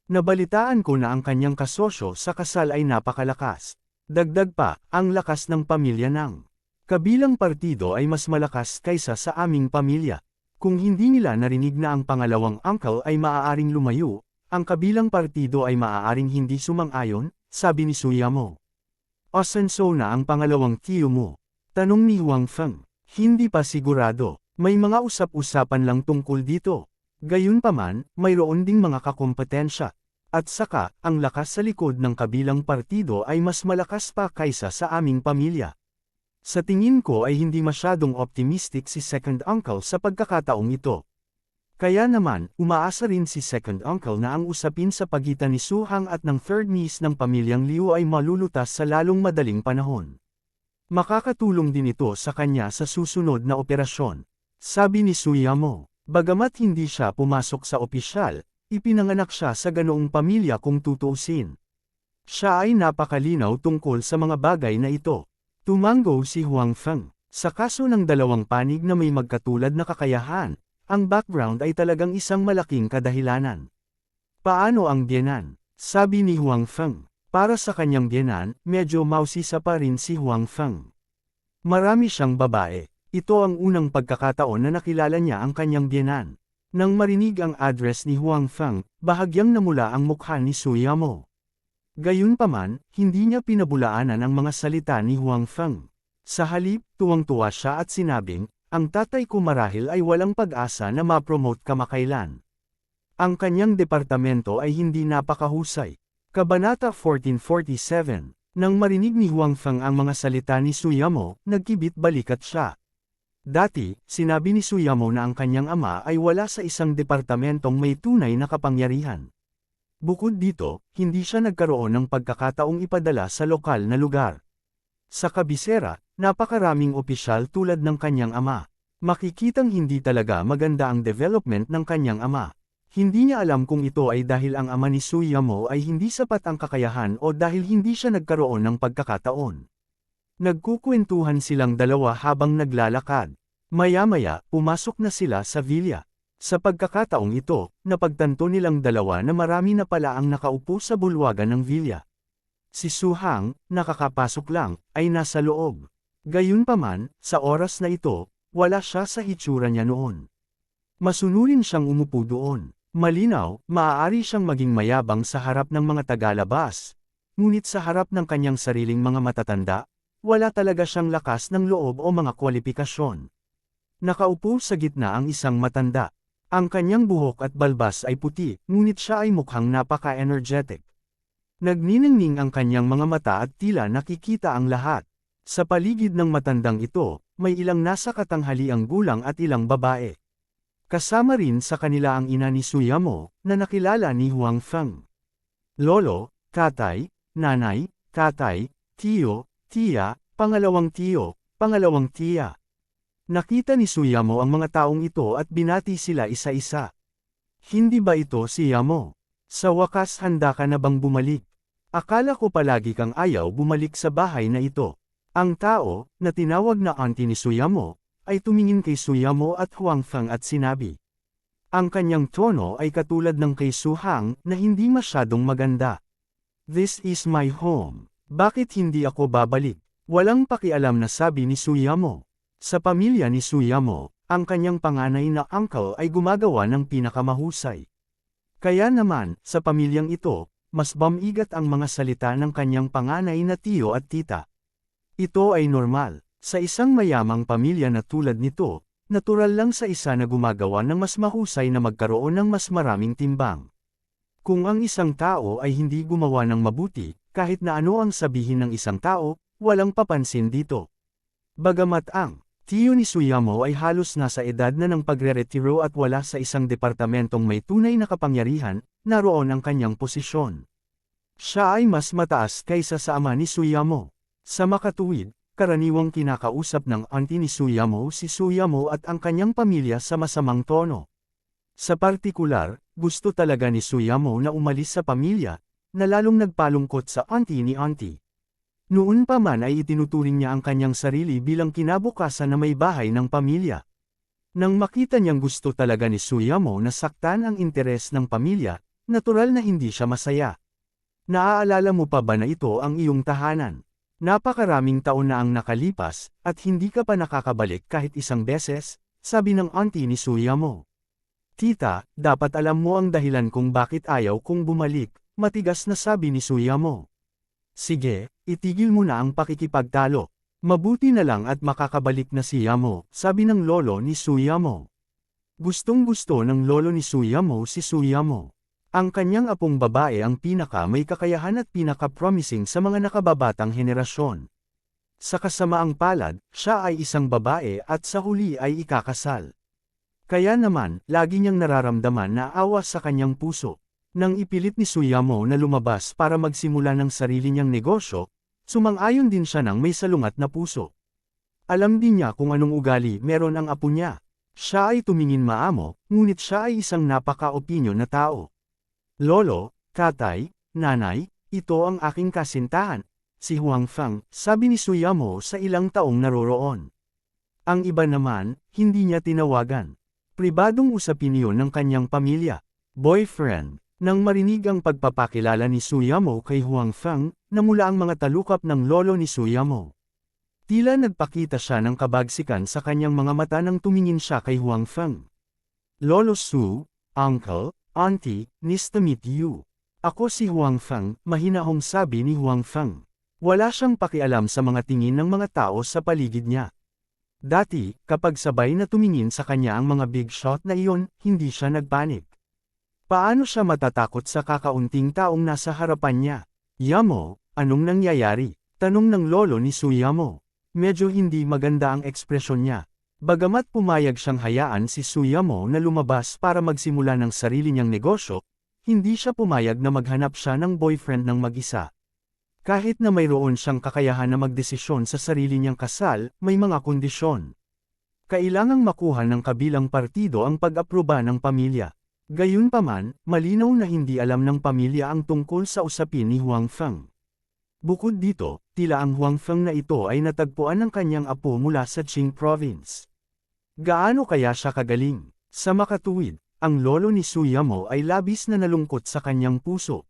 Nabalitaan ko na ang kanyang kasosyo sa kasal ay napakalakas. Dagdag pa, ang lakas ng pamilya ng kabilang partido ay mas malakas kaysa sa aming pamilya. Kung hindi nila narinig na ang pangalawang uncle ay maaaring lumayo, ang kabilang partido ay maaaring hindi sumang-ayon, sabi ni Suyamo. Asenso na ang pangalawang tiyo mo? Tanong ni Huang Feng. Hindi pa sigurado, may mga usap-usapan lang tungkol dito. Gayunpaman, mayroon ding mga kakompetensya. At saka, ang lakas sa likod ng kabilang partido ay mas malakas pa kaysa sa aming pamilya. Sa tingin ko ay hindi masyadong optimistic si second uncle sa pagkakataong ito. Kaya naman, umaasa rin si second uncle na ang usapin sa pagitan ni Su Hang at ng third niece ng pamilyang Liu ay malulutas sa lalong madaling panahon. Makakatulong din ito sa kanya sa susunod na operasyon. Sabi ni Suyamo, bagamat hindi siya pumasok sa opisyal, ipinanganak siya sa ganoong pamilya kung tutuusin. Siya ay napakalinaw tungkol sa mga bagay na ito. Tumango si Huang Feng. Sa kaso ng dalawang panig na may magkatulad na kakayahan, ang background ay talagang isang malaking kadahilanan. Paano ang biyenan? Sabi ni Huang Feng. Para sa kanyang biyenan, medyo mausisa pa rin si Huang Feng. Marami siyang babae. Ito ang unang pagkakataon na nakilala niya ang kanyang biyenan. Nang marinig ang address ni Huang Feng, bahagyang namula ang mukha ni Suyamo. Gayunpaman, hindi niya pinabulaanan ang mga salita ni Huang Feng. Sa halip, tuwang-tuwa siya at sinabing, ang tatay ko marahil ay walang pag-asa na ma-promote kamakailan. Ang kanyang departamento ay hindi napakahusay. Kabanata 1447. Nang marinig ni Huang Feng ang mga salita ni Suyamo, nagkibit balikat siya. Dati, sinabi ni Suyamo na ang kanyang ama ay wala sa isang departamentong may tunay na kapangyarihan. Bukod dito, hindi siya nagkaroon ng pagkakataong ipadala sa lokal na lugar. Sa kabisera, napakaraming opisyal tulad ng kanyang ama. Makikitang hindi talaga maganda ang development ng kanyang ama. Hindi niya alam kung ito ay dahil ang ama ni Suyamo ay hindi sapat ang kakayahan o dahil hindi siya nagkaroon ng pagkakataon. Nagkukwentuhan silang dalawa habang naglalakad. Maya-maya, pumasok na sila sa villa. Sa pagkakataong ito, napagtanto nilang dalawa na marami na pala ang nakaupo sa bulwagan ng villa. Si Su Hang, nakakapasok lang, ay nasa loob. Gayunpaman, sa oras na ito, wala siya sa hitsura niya noon. Masunurin siyang umupo doon. Malinaw, maaari siyang maging mayabang sa harap ng mga tagalabas. Ngunit sa harap ng kanyang sariling mga matatanda, wala talaga siyang lakas ng loob o mga kwalifikasyon. Nakaupo sa gitna ang isang matanda. Ang kanyang buhok at balbas ay puti, ngunit siya ay mukhang napaka-energetic. Nagniningning ang kanyang mga mata at tila nakikita ang lahat. Sa paligid ng matandang ito, may ilang nasa katanghaliang gulang at ilang babae. Kasama rin sa kanila ang ina ni Suyamo, na nakilala ni Huang Feng. Lolo, tatay, nanay, tatay, tiyo, tiya, pangalawang tiyo, pangalawang tiya. Nakita ni Suyamo ang mga taong ito at binati sila isa-isa. Hindi ba ito si Yamo? Sa wakas handa ka na bang bumalik? Akala ko palagi kang ayaw bumalik sa bahay na ito. Ang tao, na tinawag na auntie ni Suyamo, ay tumingin kay Suyamo at Huang Feng at sinabi. Ang kanyang tono ay katulad ng kay Su Hang na hindi masyadong maganda. This is my home. Bakit hindi ako babalik? Walang pakialam na sabi ni Suyamo. Sa pamilya ni Suyamo, ang kanyang panganay na uncle ay gumagawa ng pinakamahusay. Kaya naman, sa pamilyang ito, mas bamigat ang mga salita ng kanyang panganay na tiyo at tita. Ito ay normal. Sa isang mayamang pamilya na tulad nito, natural lang sa isa na gumagawa ng mas mahusay na magkaroon ng mas maraming timbang. Kung ang isang tao ay hindi gumawa ng mabuti, kahit na ano ang sabihin ng isang tao, walang papansin dito. Bagamat ang tiyo ni Suyamo ay halos nasa edad na ng pagre-retiro at wala sa isang departamentong may tunay na kapangyarihan, naroon ang kanyang posisyon. Siya ay mas mataas kaysa sa ama ni Suyamo. Sa makatuwid, karaniwang kinakausap ng auntie ni Suyamo si Suyamo at ang kanyang pamilya sa masamang tono. Sa partikular, gusto talaga ni Suyamo na umalis sa pamilya, na lalong nagpalungkot sa auntie ni auntie. Noon pa man ay itinuturing niya ang kanyang sarili bilang kinabukasan na may bahay ng pamilya. Nang makita niyang gusto talaga ni Suyamo na saktan ang interes ng pamilya, natural na hindi siya masaya. Naaalala mo pa ba na ito ang iyong tahanan? Napakaraming taon na ang nakalipas, at hindi ka pa nakakabalik kahit isang beses, sabi ng auntie ni Suyamo. Tita, dapat alam mo ang dahilan kung bakit ayaw kong bumalik, matigas na sabi ni Suyamo. Sige, itigil mo na ang pakikipagtalo. Mabuti na lang at makakabalik na si Yamo, sabi ng lolo ni Suyamo. Gustong-gusto ng lolo ni Suyamo si Suyamo. Ang kanyang apong babae ang pinaka may kakayahan at pinaka-promising sa mga nakababatang henerasyon. Sa kasamaang palad, siya ay isang babae at sa huli ay ikakasal. Kaya naman, lagi niyang nararamdaman na awa sa kanyang puso. Nang ipilit ni Suyamo na lumabas para magsimula ng sarili niyang negosyo, sumang-ayon din siya ng may salungat na puso. Alam din niya kung anong ugali meron ang apo niya. Siya ay tumingin maamo, ngunit siya ay isang napaka-opinyon na tao. Lolo, tatay, nanay, ito ang aking kasintahan, si Huang Feng, sabi ni Suyamo sa ilang taong naroroon. Ang iba naman, hindi niya tinawagan. Pribadong usapin iyon ng kanyang pamilya. Boyfriend. Nang marinig ang pagpapakilala ni Suyamo kay Huang Feng, namula ang mga talukap ng lolo ni Suyamo. Tila nagpakita siya ng kabagsikan sa kanyang mga mata nang tumingin siya kay Huang Feng. Lolo Su, Uncle, Auntie, nice to meet you. Ako si Huang Feng, mahinahong sabi ni Huang Feng. Wala siyang pakialam sa mga tingin ng mga tao sa paligid niya. Dati, kapag sabay na tumingin sa kanya ang mga big shot na iyon, hindi siya nagpanik. Paano siya matatakot sa kakaunting taong nasa harapan niya? Yamo, anong nangyayari? Tanong ng lolo ni Suyamo. Medyo hindi maganda ang ekspresyon niya. Bagamat pumayag siyang hayaan si Suyamo na lumabas para magsimula ng sarili niyang negosyo, hindi siya pumayag na maghanap siya ng boyfriend ng mag-isa. Kahit na mayroon siyang kakayahan na magdesisyon sa sarili niyang kasal, may mga kondisyon. Kailangang makuha ng kabilang partido ang pag-aproba ng pamilya. Gayunpaman, malinaw na hindi alam ng pamilya ang tungkol sa usapin ni Huang Feng. Bukod dito, tila ang Huang Feng na ito ay natagpuan ng kanyang apo mula sa Qing Province. Gaano kaya siya kagaling? Sa makatuwid, ang lolo ni Suyamo ay labis na nalungkot sa kanyang puso.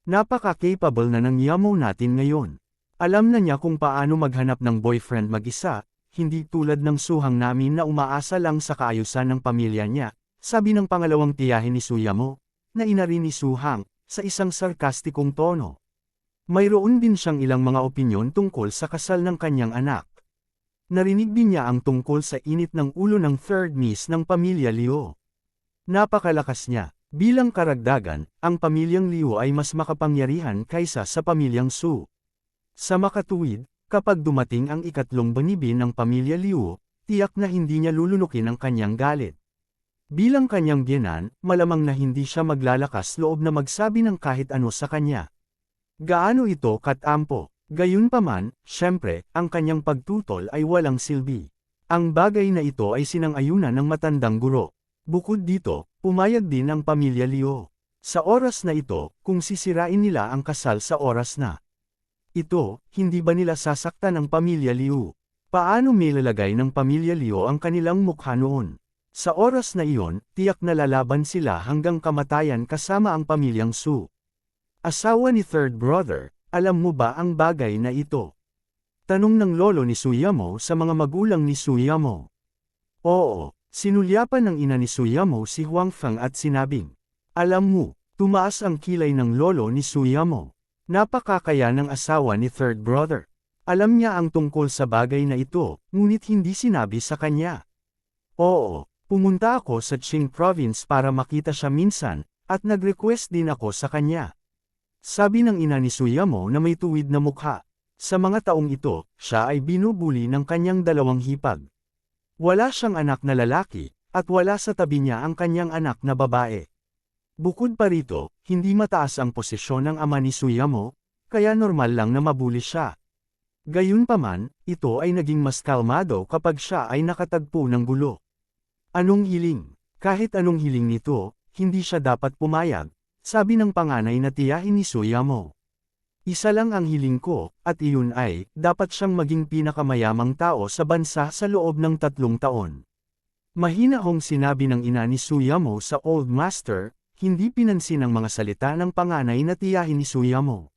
Napaka-capable na ng Yamo natin ngayon. Alam na niya kung paano maghanap ng boyfriend mag-isa, hindi tulad ng suhang namin na umaasa lang sa kaayusan ng pamilya niya. Sabi ng pangalawang tiyahin ni Suyamo, na ina rin ni Suhang, sa isang sarkastikong tono. Mayroon din siyang ilang mga opinyon tungkol sa kasal ng kanyang anak. Narinig din niya ang tungkol sa init ng ulo ng third niece ng pamilya Liu. Napakalakas niya. Bilang karagdagan, ang pamilyang Liu ay mas makapangyarihan kaysa sa pamilyang Su. Sa makatuwid, kapag dumating ang ikatlong banibin ng pamilya Liu, tiyak na hindi niya lulunukin ang kanyang galit. Bilang kanyang biyenan, malamang na hindi siya maglalakas loob na magsabi ng kahit ano sa kanya. Gaano ito katampo? Gayunpaman, syempre, ang kanyang pagtutol ay walang silbi. Ang bagay na ito ay sinang-ayunan ng matandang guro. Bukod dito, pumayag din ang pamilya Liu. Sa oras na ito, kung sisirain nila ang kasal sa oras na ito, hindi ba nila sasaktan ang pamilya Liu? Paano may lalagay ng pamilya Liu ang kanilang mukha noon? Sa oras na iyon, tiyak na lalaban sila hanggang kamatayan kasama ang pamilyang Su. Asawa ni third brother, alam mo ba ang bagay na ito? Tanong ng lolo ni Suyamo sa mga magulang ni Suyamo. Oo, sinulyapan ng ina ni Suyamo si Huang Feng at sinabing, alam mo, tumaas ang kilay ng lolo ni Suyamo. Napakakaya ng asawa ni third brother. Alam niya ang tungkol sa bagay na ito, ngunit hindi sinabi sa kanya. Oo. Pumunta ako sa Qing Province para makita siya minsan, at nag-request din ako sa kanya. Sabi ng ina ni Suyamo na may tuwid na mukha. Sa mga taong ito, siya ay binubuli ng kanyang dalawang hipag. Wala siyang anak na lalaki, at wala sa tabi niya ang kanyang anak na babae. Bukod pa rito, hindi mataas ang posisyon ng ama ni Suyamo, kaya normal lang na mabuli siya. Gayunpaman, ito ay naging mas kalmado kapag siya ay nakatagpo ng gulo. Anong hiling? Kahit anong hiling nito, hindi siya dapat pumayag, sabi ng panganay na tiyahin ni Suyamo. Isa lang ang hiling ko, at iyon ay, dapat siyang maging pinakamayamang tao sa bansa sa loob ng 3 taon. Mahinahong sinabi ng ina ni Suyamo sa Old Master, hindi pinansin ang mga salita ng panganay na tiyahin ni Suyamo.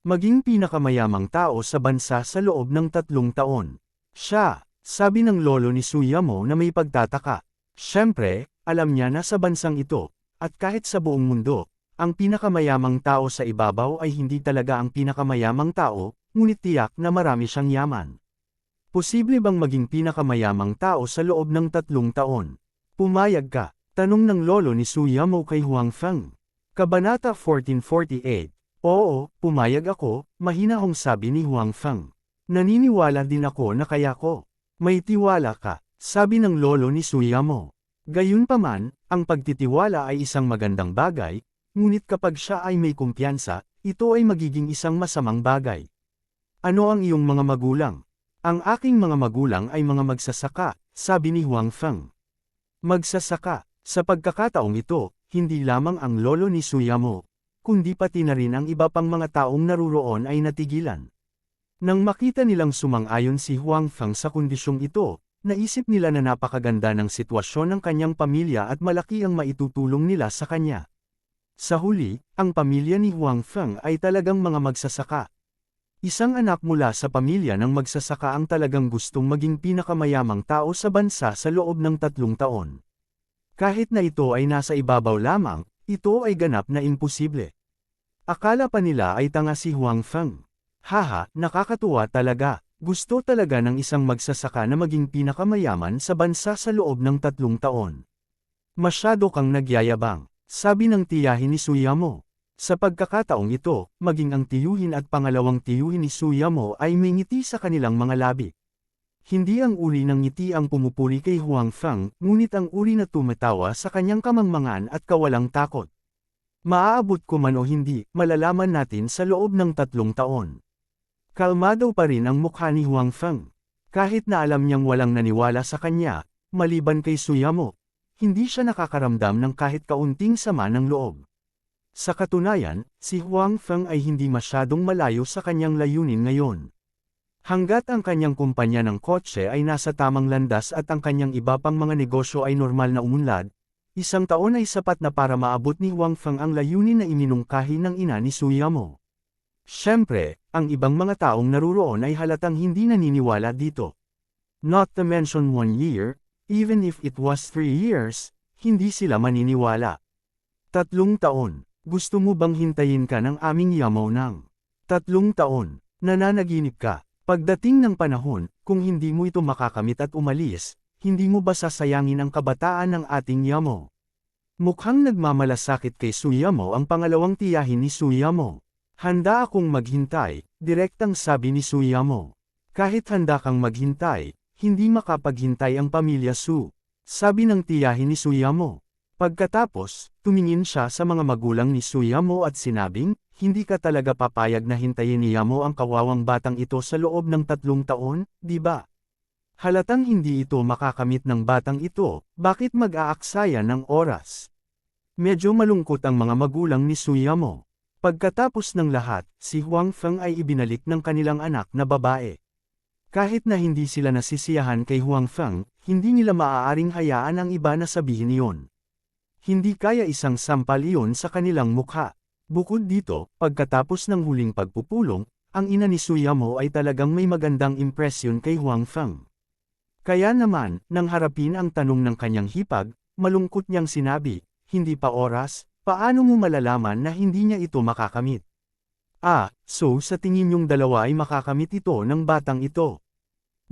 Maging pinakamayamang tao sa bansa sa loob ng 3 taon. Siya, sabi ng lolo ni Suyamo na may pagtataka. Siyempre, alam niya na sa bansang ito, at kahit sa buong mundo, ang pinakamayamang tao sa ibabaw ay hindi talaga ang pinakamayamang tao, ngunit tiyak na marami siyang yaman. Posible bang maging pinakamayamang tao sa loob ng 3 taon? Pumayag ka, tanong ng lolo ni Suyamo kay Huang Feng. Kabanata 1448. Oo, pumayag ako, mahinahong sabi ni Huang Feng. Naniniwala din ako na kaya ko. May tiwala ka, sabi ng lolo ni Suyamo. Gayunpaman, ang pagtitiwala ay isang magandang bagay, ngunit kapag siya ay may kumpiyansa, ito ay magiging isang masamang bagay. Ano ang iyong mga magulang? Ang aking mga magulang ay mga magsasaka, sabi ni Huang Feng. Magsasaka, sa pagkakataong ito, hindi lamang ang lolo ni Suyamo, kundi pati na rin ang iba pang mga taong naruroon ay natigilan. Nang makita nilang sumang-ayon si Huang Feng sa kondisyong ito, naisip nila na napakaganda ng sitwasyon ng kanyang pamilya at malaki ang maitutulong nila sa kanya. Sa huli, ang pamilya ni Huang Feng ay talagang mga magsasaka. Isang anak mula sa pamilya ng magsasaka ang talagang gustong maging pinakamayamang tao sa bansa sa loob ng 3 taon. Kahit na ito ay nasa ibabaw lamang, ito ay ganap na imposible. Akala pa nila ay tanga si Huang Feng. Haha, nakakatuwa talaga. Gusto talaga ng isang magsasaka na maging pinakamayaman sa bansa sa loob ng 3 taon. Masyado kang nagyayabang, sabi ng tiyahin ni Suyamo. Sa pagkakataong ito, maging ang tiyuhin at pangalawang tiyuhin ni Suyamo ay may ngiti sa kanilang mga labi. Hindi ang uri ng ngiti ang pumupuri kay Huang Feng, ngunit ang uri na tumatawa sa kanyang kamangmangan at kawalang takot. Maaabot ko man o hindi, malalaman natin sa loob ng 3 taon. Kalmado pa rin ang mukha ni Huang Feng. Kahit na alam niyang walang naniwala sa kanya, maliban kay Suyamo, hindi siya nakakaramdam ng kahit kaunting sama ng loob. Sa katunayan, si Huang Feng ay hindi masyadong malayo sa kanyang layunin ngayon. Hanggat ang kanyang kumpanya ng kotse ay nasa tamang landas at ang kanyang iba pang mga negosyo ay normal na umunlad, 1 taon ay sapat na para maabot ni Huang Feng ang layunin na iminungkahi ng ina ni Suyamo. Siyempre, ang ibang mga taong naruroon ay halatang hindi naniniwala dito. Not to mention 1 year, even if it was 3 years, hindi sila maniniwala. 3 taon, gusto mo bang hintayin ka ng aming yamaw ng 3 taon, nananaginip ka, pagdating ng panahon, kung hindi mo ito makakamit at umalis, hindi mo ba sasayangin ang kabataan ng ating yamaw? Mukhang nagmamalasakit kay Suyamo ang pangalawang tiyahin ni Suyamo. Handa akong maghintay, direktang sabi ni Suyamo. Kahit handa kang maghintay, hindi makapaghintay ang pamilya Su, sabi ng tiyahin ni Suyamo. Pagkatapos, tumingin siya sa mga magulang ni Suyamo at sinabing, hindi ka talaga papayag na hintayin ni Yamo ang kawawang batang ito sa loob ng 3 taon, di ba? Halatang hindi ito makakamit ng batang ito, bakit mag-aaksaya ng oras? Medyo malungkot ang mga magulang ni Suyamo. Pagkatapos ng lahat, si Huang Feng ay ibinalik ng kanilang anak na babae. Kahit na hindi sila nasisiyahan kay Huang Feng, hindi nila maaaring hayaan ang iba na sabihin iyon. Hindi kaya isang sampal iyon sa kanilang mukha. Bukod dito, pagkatapos ng huling pagpupulong, ang ina ni Suyamo ay talagang may magandang impresyon kay Huang Feng. Kaya naman, nang harapin ang tanong ng kanyang hipag, malungkot niyang sinabi, hindi pa oras. Paano mo malalaman na hindi niya ito makakamit? So sa tingin niyong dalawa ay makakamit ito ng batang ito.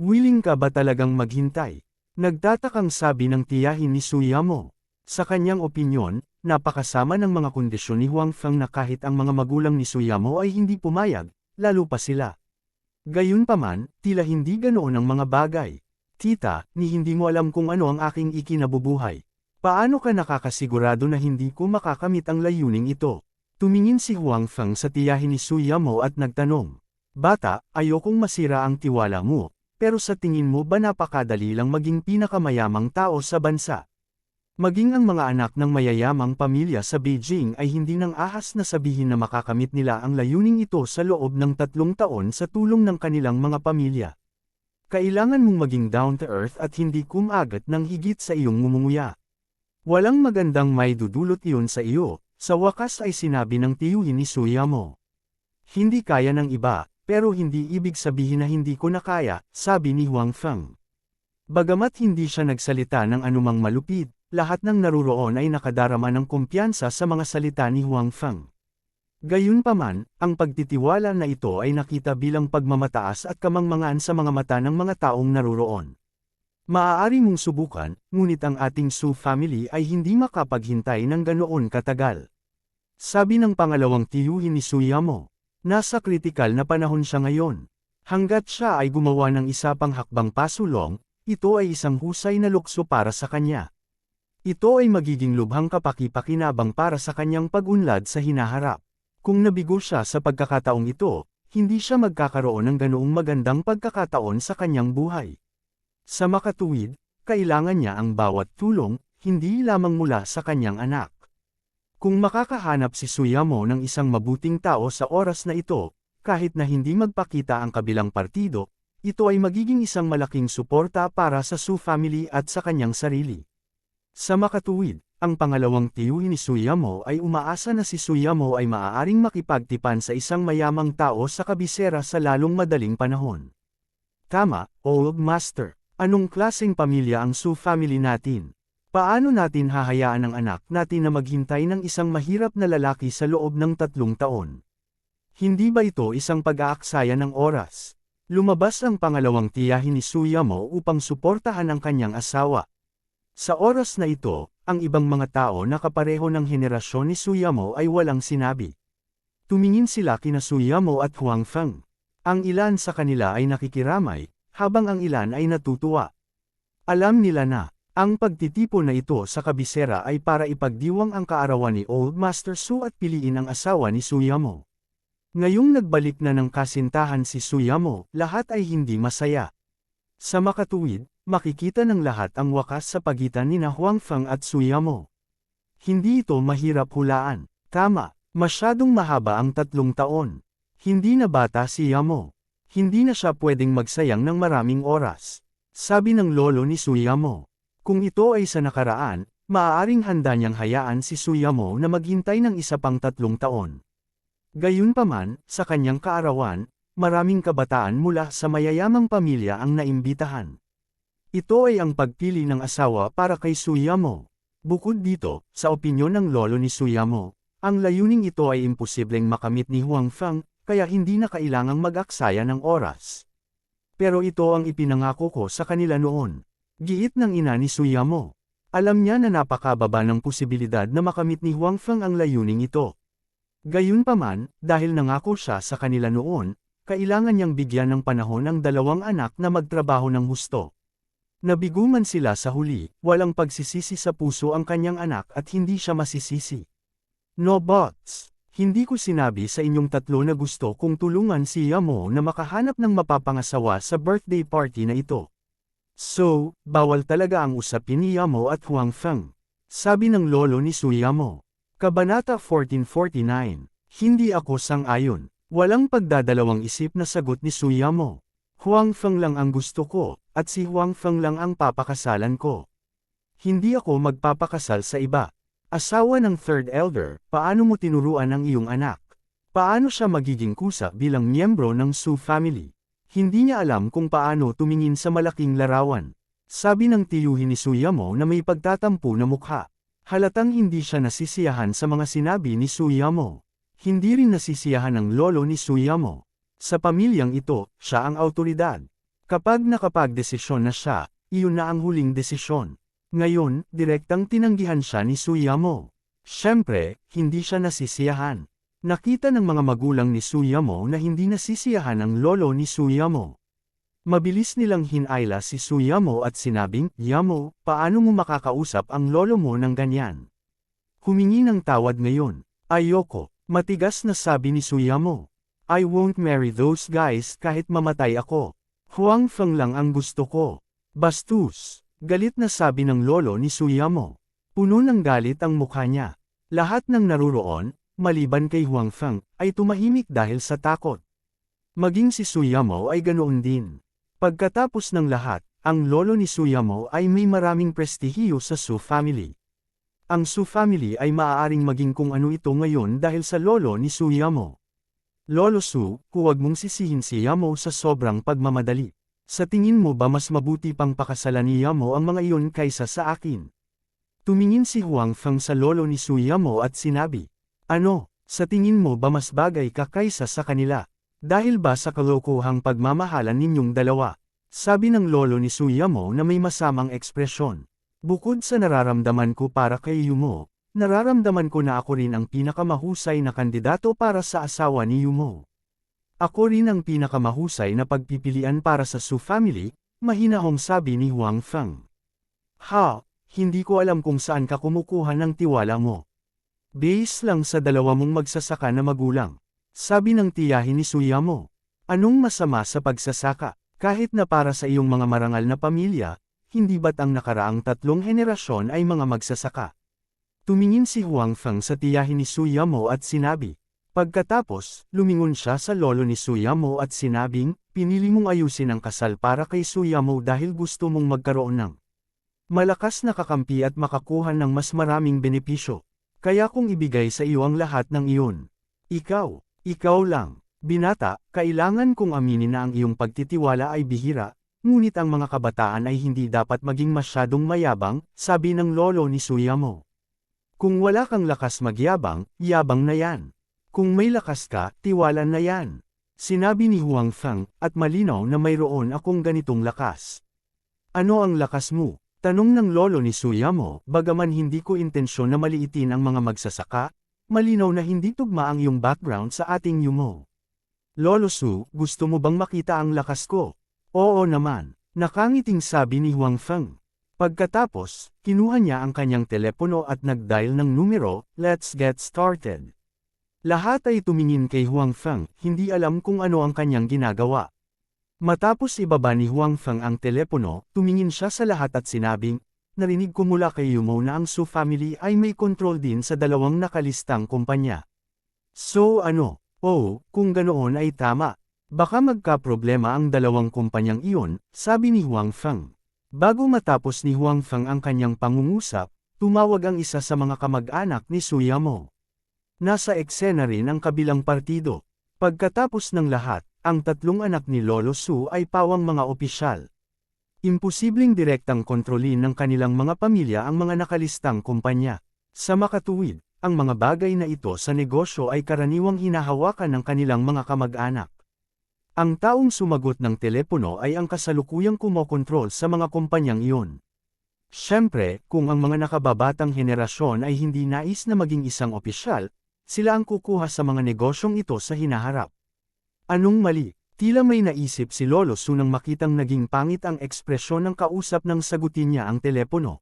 Willing ka ba talagang maghintay? Nagtatakang sabi ng tiyahin ni Suyamo. Sa kanyang opinyon, napakasama ng mga kondisyon ni Huang Feng na kahit ang mga magulang ni Suyamo ay hindi pumayag, lalo pa sila. Gayunpaman, tila hindi ganoon ang mga bagay. Tita, hindi mo alam kung ano ang aking ikinabubuhay. Paano ka nakakasigurado na hindi ko makakamit ang layuning ito? Tumingin si Huang Feng sa tiyahin ni Suyamo at nagtanong. Bata, ayokong masira ang tiwala mo, pero sa tingin mo ba napakadali lang maging pinakamayamang tao sa bansa? Maging ang mga anak ng mayayamang pamilya sa Beijing ay hindi nang ahas na sabihin na makakamit nila ang layuning ito sa loob ng 3 taon sa tulong ng kanilang mga pamilya. Kailangan mong maging down to earth at hindi kumagat ng higit sa iyong ngumunguya. Walang magandang may dudulot iyon sa iyo, sa wakas ay sinabi ng tiyuhin ni Suyamo. Hindi kaya ng iba, pero hindi ibig sabihin na hindi ko na kaya, sabi ni Huang Feng. Bagamat hindi siya nagsalita ng anumang malupit, lahat ng naruroon ay nakadarama ng kumpiyansa sa mga salita ni Huang Feng. Gayunpaman, ang pagtitiwala na ito ay nakita bilang pagmamataas at kamangmangan sa mga mata ng mga taong naruroon. Maaari mong subukan, ngunit ang ating Su family ay hindi makapaghintay ng ganoon katagal. Sabi ng pangalawang tiyuhin ni Suyamo, nasa kritikal na panahon siya ngayon. Hanggat siya ay gumawa ng isa pang hakbang pasulong, ito ay isang husay na lukso para sa kanya. Ito ay magiging lubhang kapaki-pakinabang para sa kanyang pag-unlad sa hinaharap. Kung nabigo siya sa pagkakataong ito, hindi siya magkakaroon ng ganoong magandang pagkakataon sa kanyang buhay. Sa makatuwid, kailangan niya ang bawat tulong, hindi lamang mula sa kanyang anak. Kung makakahanap si Suyamo ng isang mabuting tao sa oras na ito, kahit na hindi magpakita ang kabilang partido, ito ay magiging isang malaking suporta para sa Su family at sa kanyang sarili. Sa makatuwid, ang pangalawang tiyuhin ni Suyamo ay umaasa na si Suyamo ay maaaring makipagtipan sa isang mayamang tao sa kabisera sa lalong madaling panahon. Tama, Old Master. Anong klaseng pamilya ang Su family natin? Paano natin hahayaan ang anak natin na maghintay ng isang mahirap na lalaki sa loob ng 3 taon? Hindi ba ito isang pag-aaksaya ng oras? Lumabas ang pangalawang tiyahin ni Suyamo upang suportahan ang kanyang asawa. Sa oras na ito, ang ibang mga tao na kapareho ng henerasyon ni Suyamo ay walang sinabi. Tumingin sila kina Suyamo at Huang Feng. Ang ilan sa kanila ay nakikiramay, habang ang ilan ay natutuwa. Alam nila na, ang pagtitipon na ito sa kabisera ay para ipagdiwang ang kaarawan ni Old Master Su at piliin ang asawa ni Suyamo. Ngayong nagbalik na ng kasintahan si Suyamo, lahat ay hindi masaya. Sa makatuwid, makikita ng lahat ang wakas sa pagitan ni Huang Feng at Suyamo. Hindi ito mahirap hulaan. Tama, masyadong mahaba ang 3 taon. Hindi na bata si Yamo. Hindi na siya pwedeng magsayang ng maraming oras. Sabi ng lolo ni Suyamo. Kung ito ay sa nakaraan, maaaring handa niyang hayaan si Suyamo na maghintay ng isa pang 3 taon. Gayunpaman, sa kanyang kaarawan, maraming kabataan mula sa mayayamang pamilya ang naimbitahan. Ito ay ang pagpili ng asawa para kay Suyamo. Bukod dito, sa opinyon ng lolo ni Suyamo, ang layuning ito ay imposibleng makamit ni Huang Feng, kaya hindi na kailangang mag-aksaya ng oras. Pero ito ang ipinangako ko sa kanila noon. Giit ng ina ni Suyamo. Alam niya na napakababa ng posibilidad na makamit ni Huang Feng ang layuning ito. Gayunpaman, dahil nangako siya sa kanila noon, kailangan niyang bigyan ng panahon ang 2 anak na magtrabaho ng husto. Nabigo man sila sa huli, walang pagsisisi sa puso ang kanyang anak at hindi siya masisisi. No buts. Hindi ko sinabi sa inyong 3 na gusto kong tulungan si Yamo na makahanap ng mapapangasawa sa birthday party na ito. So, bawal talaga ang usapin ni Yamo at Huang Feng. Sabi ng lolo ni Suyamo. Kabanata 1449. Hindi ako sang-ayon. Walang pagdadalawang isip na sagot ni Suyamo. Huang Feng lang ang gusto ko, at si Huang Feng lang ang papakasalan ko. Hindi ako magpapakasal sa iba. Asawa ng third elder, paano mo tinuruan ang iyong anak? Paano siya magiging kusa bilang miyembro ng Su family? Hindi niya alam kung paano tumingin sa malaking larawan. Sabi ng tiyuhin ni Suyamo na may pagtatampo na mukha. Halatang hindi siya nasisiyahan sa mga sinabi ni Suyamo. Hindi rin nasisiyahan ng lolo ni Suyamo. Sa pamilyang ito, siya ang awtoridad. Kapag nakapagdesisyon na siya, iyon na ang huling desisyon. Ngayon, direktang tinanggihan siya ni Suyamo. Siyempre, hindi siya nasisiyahan. Nakita ng mga magulang ni Suyamo na hindi nasisiyahan ang lolo ni Suyamo. Mabilis nilang hinayla si Suyamo at sinabing, Yamo, paano mo makakausap ang lolo mo ng ganyan? Humingi ng tawad ngayon. Ayoko, matigas na sabi ni Suyamo. I won't marry those guys kahit mamatay ako. Huang Feng lang ang gusto ko. Bastos. Galit na sabi ng lolo ni Suyamo. Puno ng galit ang mukha niya. Lahat ng naruroon, maliban kay Huang Feng, ay tumahimik dahil sa takot. Maging si Suyamo ay ganoon din. Pagkatapos ng lahat, ang lolo ni Suyamo ay may maraming prestihiyo sa Su family. Ang Su family ay maaaring maging kung ano ito ngayon dahil sa lolo ni Suyamo. Lolo Su, huwag mong sisihin si Yamo sa sobrang pagmamadali. Sa tingin mo ba mas mabuti pang pakasalan ni Yamo ang mga iyon kaysa sa akin? Tumingin si Huang Feng sa lolo ni Suyamo at sinabi, ano, sa tingin mo ba mas bagay ka kaysa sa kanila? Dahil ba sa kalokohang pagmamahalan ninyong dalawa? Sabi ng lolo ni Suyamo na may masamang ekspresyon. Bukod sa nararamdaman ko para kay Yumo, nararamdaman ko na ako rin ang pinakamahusay na kandidato para sa asawa ni Yumo. Ako rin ang pinakamahusay na pagpipilian para sa Su family, mahinahong sabi ni Huang Feng. Ha, hindi ko alam kung saan ka kumukuha ng tiwala mo. Base lang sa dalawa mong magsasaka na magulang. Sabi ng tiyahin ni Suyamo, anong masama sa pagsasaka, kahit na para sa iyong mga marangal na pamilya, hindi ba't ang nakaraang 3 henerasyon ay mga magsasaka? Tumingin si Huang Feng sa tiyahin ni Suyamo at sinabi. Pagkatapos, lumingon siya sa lolo ni Suyamo at sinabing, pinili mong ayusin ang kasal para kay Suyamo dahil gusto mong magkaroon ng malakas na kakampi at makakuha ng mas maraming benepisyo. Kaya kung ibigay sa iyo ang lahat ng iyon. Ikaw lang, binata, kailangan kong aminin na ang iyong pagtitiwala ay bihira, ngunit ang mga kabataan ay hindi dapat maging masyadong mayabang, sabi ng lolo ni Suyamo. Kung wala kang lakas magyabang, yabang na yan. Kung may lakas ka, tiwala na yan. Sinabi ni Huang Feng, at malinaw na mayroon akong ganitong lakas. Ano ang lakas mo? Tanong ng lolo ni Suyamo, bagaman hindi ko intensyon na maliitin ang mga magsasaka, malinaw na hindi tugma ang iyong background sa ating Yumo. Lolo Su, gusto mo bang makita ang lakas ko? Oo naman, nakangiting sabi ni Huang Feng. Pagkatapos, kinuha niya ang kanyang telepono at nag-dial ng numero, let's get started. Lahat ay tumingin kay Huang Feng, hindi alam kung ano ang kanyang ginagawa. Matapos ibaba ni Huang Feng ang telepono, tumingin siya sa lahat at sinabing, narinig ko mula kay Yumo na ang Su family ay may control din sa 2 nakalistang kumpanya. So ano? Oh, kung ganoon ay tama. Baka magka-problema ang 2 kumpanyang iyon, sabi ni Huang Feng. Bago matapos ni Huang Feng ang kanyang pangungusap, tumawag ang isa sa mga kamag-anak ni Suyamo. Nasa eksena rin ang kabilang partido. Pagkatapos ng lahat, ang 3 anak ni Lolo Su ay pawang mga opisyal. Imposibleng direktang kontrolin ng kanilang mga pamilya ang mga nakalistang kumpanya. Sa makatuwid, ang mga bagay na ito sa negosyo ay karaniwang hinahawakan ng kanilang mga kamag-anak. Ang taong sumagot ng telepono ay ang kasalukuyang kumokontrol sa mga kumpanyang iyon. Siyempre, kung ang mga nakababatang henerasyon ay hindi nais na maging isang opisyal, sila ang kukuha sa mga negosyong ito sa hinaharap. Anong mali? Tila may naisip si Lolo Su nang makitang naging pangit ang ekspresyon ng kausap nang sagutin niya ang telepono.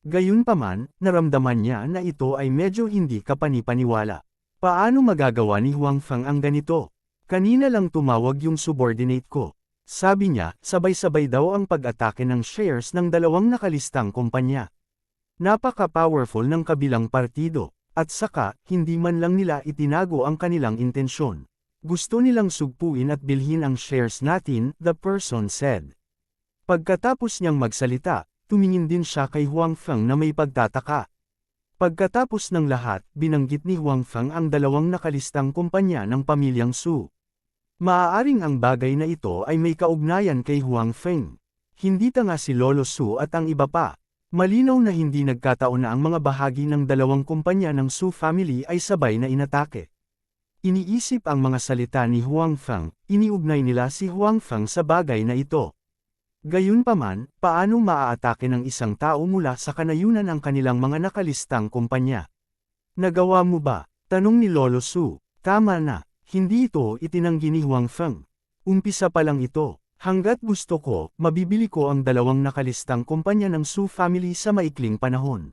Gayunpaman, naramdaman niya na ito ay medyo hindi kapanipaniwala. Paano magagawa ni Huang Feng ang ganito? Kanina lang tumawag yung subordinate ko. Sabi niya, sabay-sabay daw ang pag-atake ng shares ng 2 nakalistang kumpanya. Napaka-powerful ng kabilang partido, at saka, hindi man lang nila itinago ang kanilang intensyon. Gusto nilang sugpuin at bilhin ang shares natin, the person said. Pagkatapos niyang magsalita, tumingin din siya kay Huang Feng na may pagtataka. Pagkatapos ng lahat, binanggit ni Huang Feng ang 2 nakalistang kumpanya ng pamilyang Su. Maaaring ang bagay na ito ay may kaugnayan kay Huang Feng. Hindi tanga si Lolo Su at ang iba pa. Malinaw na hindi nagkataon na ang mga bahagi ng 2 kumpanya ng Su family ay sabay na inatake. Iniisip ang mga salita ni Huang Feng, iniugnay nila si Huang Feng sa bagay na ito. Gayunpaman, paano maaatake ng isang tao mula sa kanayunan ang kanilang mga nakalistang kumpanya? Nagawa mo ba? Tanong ni Lolo Su. Tama na, hindi ito itinanggi ni Huang Feng. Umpisa pa lang ito. Hanggat gusto ko, mabibili ko ang 2 nakalistang kumpanya ng Su family sa maikling panahon.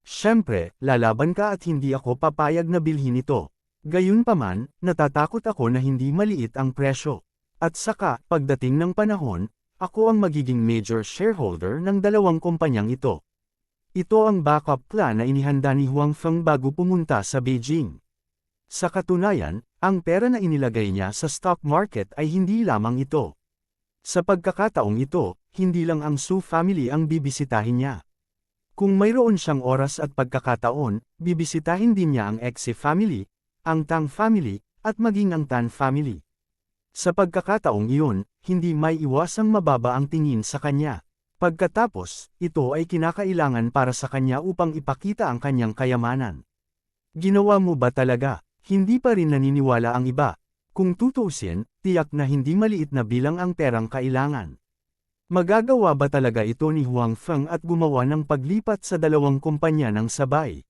Siyempre, lalaban ka at hindi ako papayag na bilhin ito. Gayunpaman, natatakot ako na hindi maliit ang presyo. At saka, pagdating ng panahon, ako ang magiging major shareholder ng 2 kumpanyang ito. Ito ang backup plan na inihanda ni Huang Feng bago pumunta sa Beijing. Sa katunayan, ang pera na inilagay niya sa stock market ay hindi lamang ito. Sa pagkakataong ito, hindi lang ang Su family ang bibisitahin niya. Kung mayroon siyang oras at pagkakataon, bibisitahin din niya ang Xe family, ang Tang family, at maging ang Tan family. Sa pagkakataong iyon, hindi may iwasang mababa ang tingin sa kanya. Pagkatapos, ito ay kinakailangan para sa kanya upang ipakita ang kanyang kayamanan. Ginawa mo ba talaga? Hindi pa rin naniniwala ang iba. Kung tutuusin, tiyak na hindi maliit na bilang ang perang kailangan. Magagawa ba talaga ito ni Huang Feng at gumawa ng paglipat sa dalawang kumpanya ng sabay?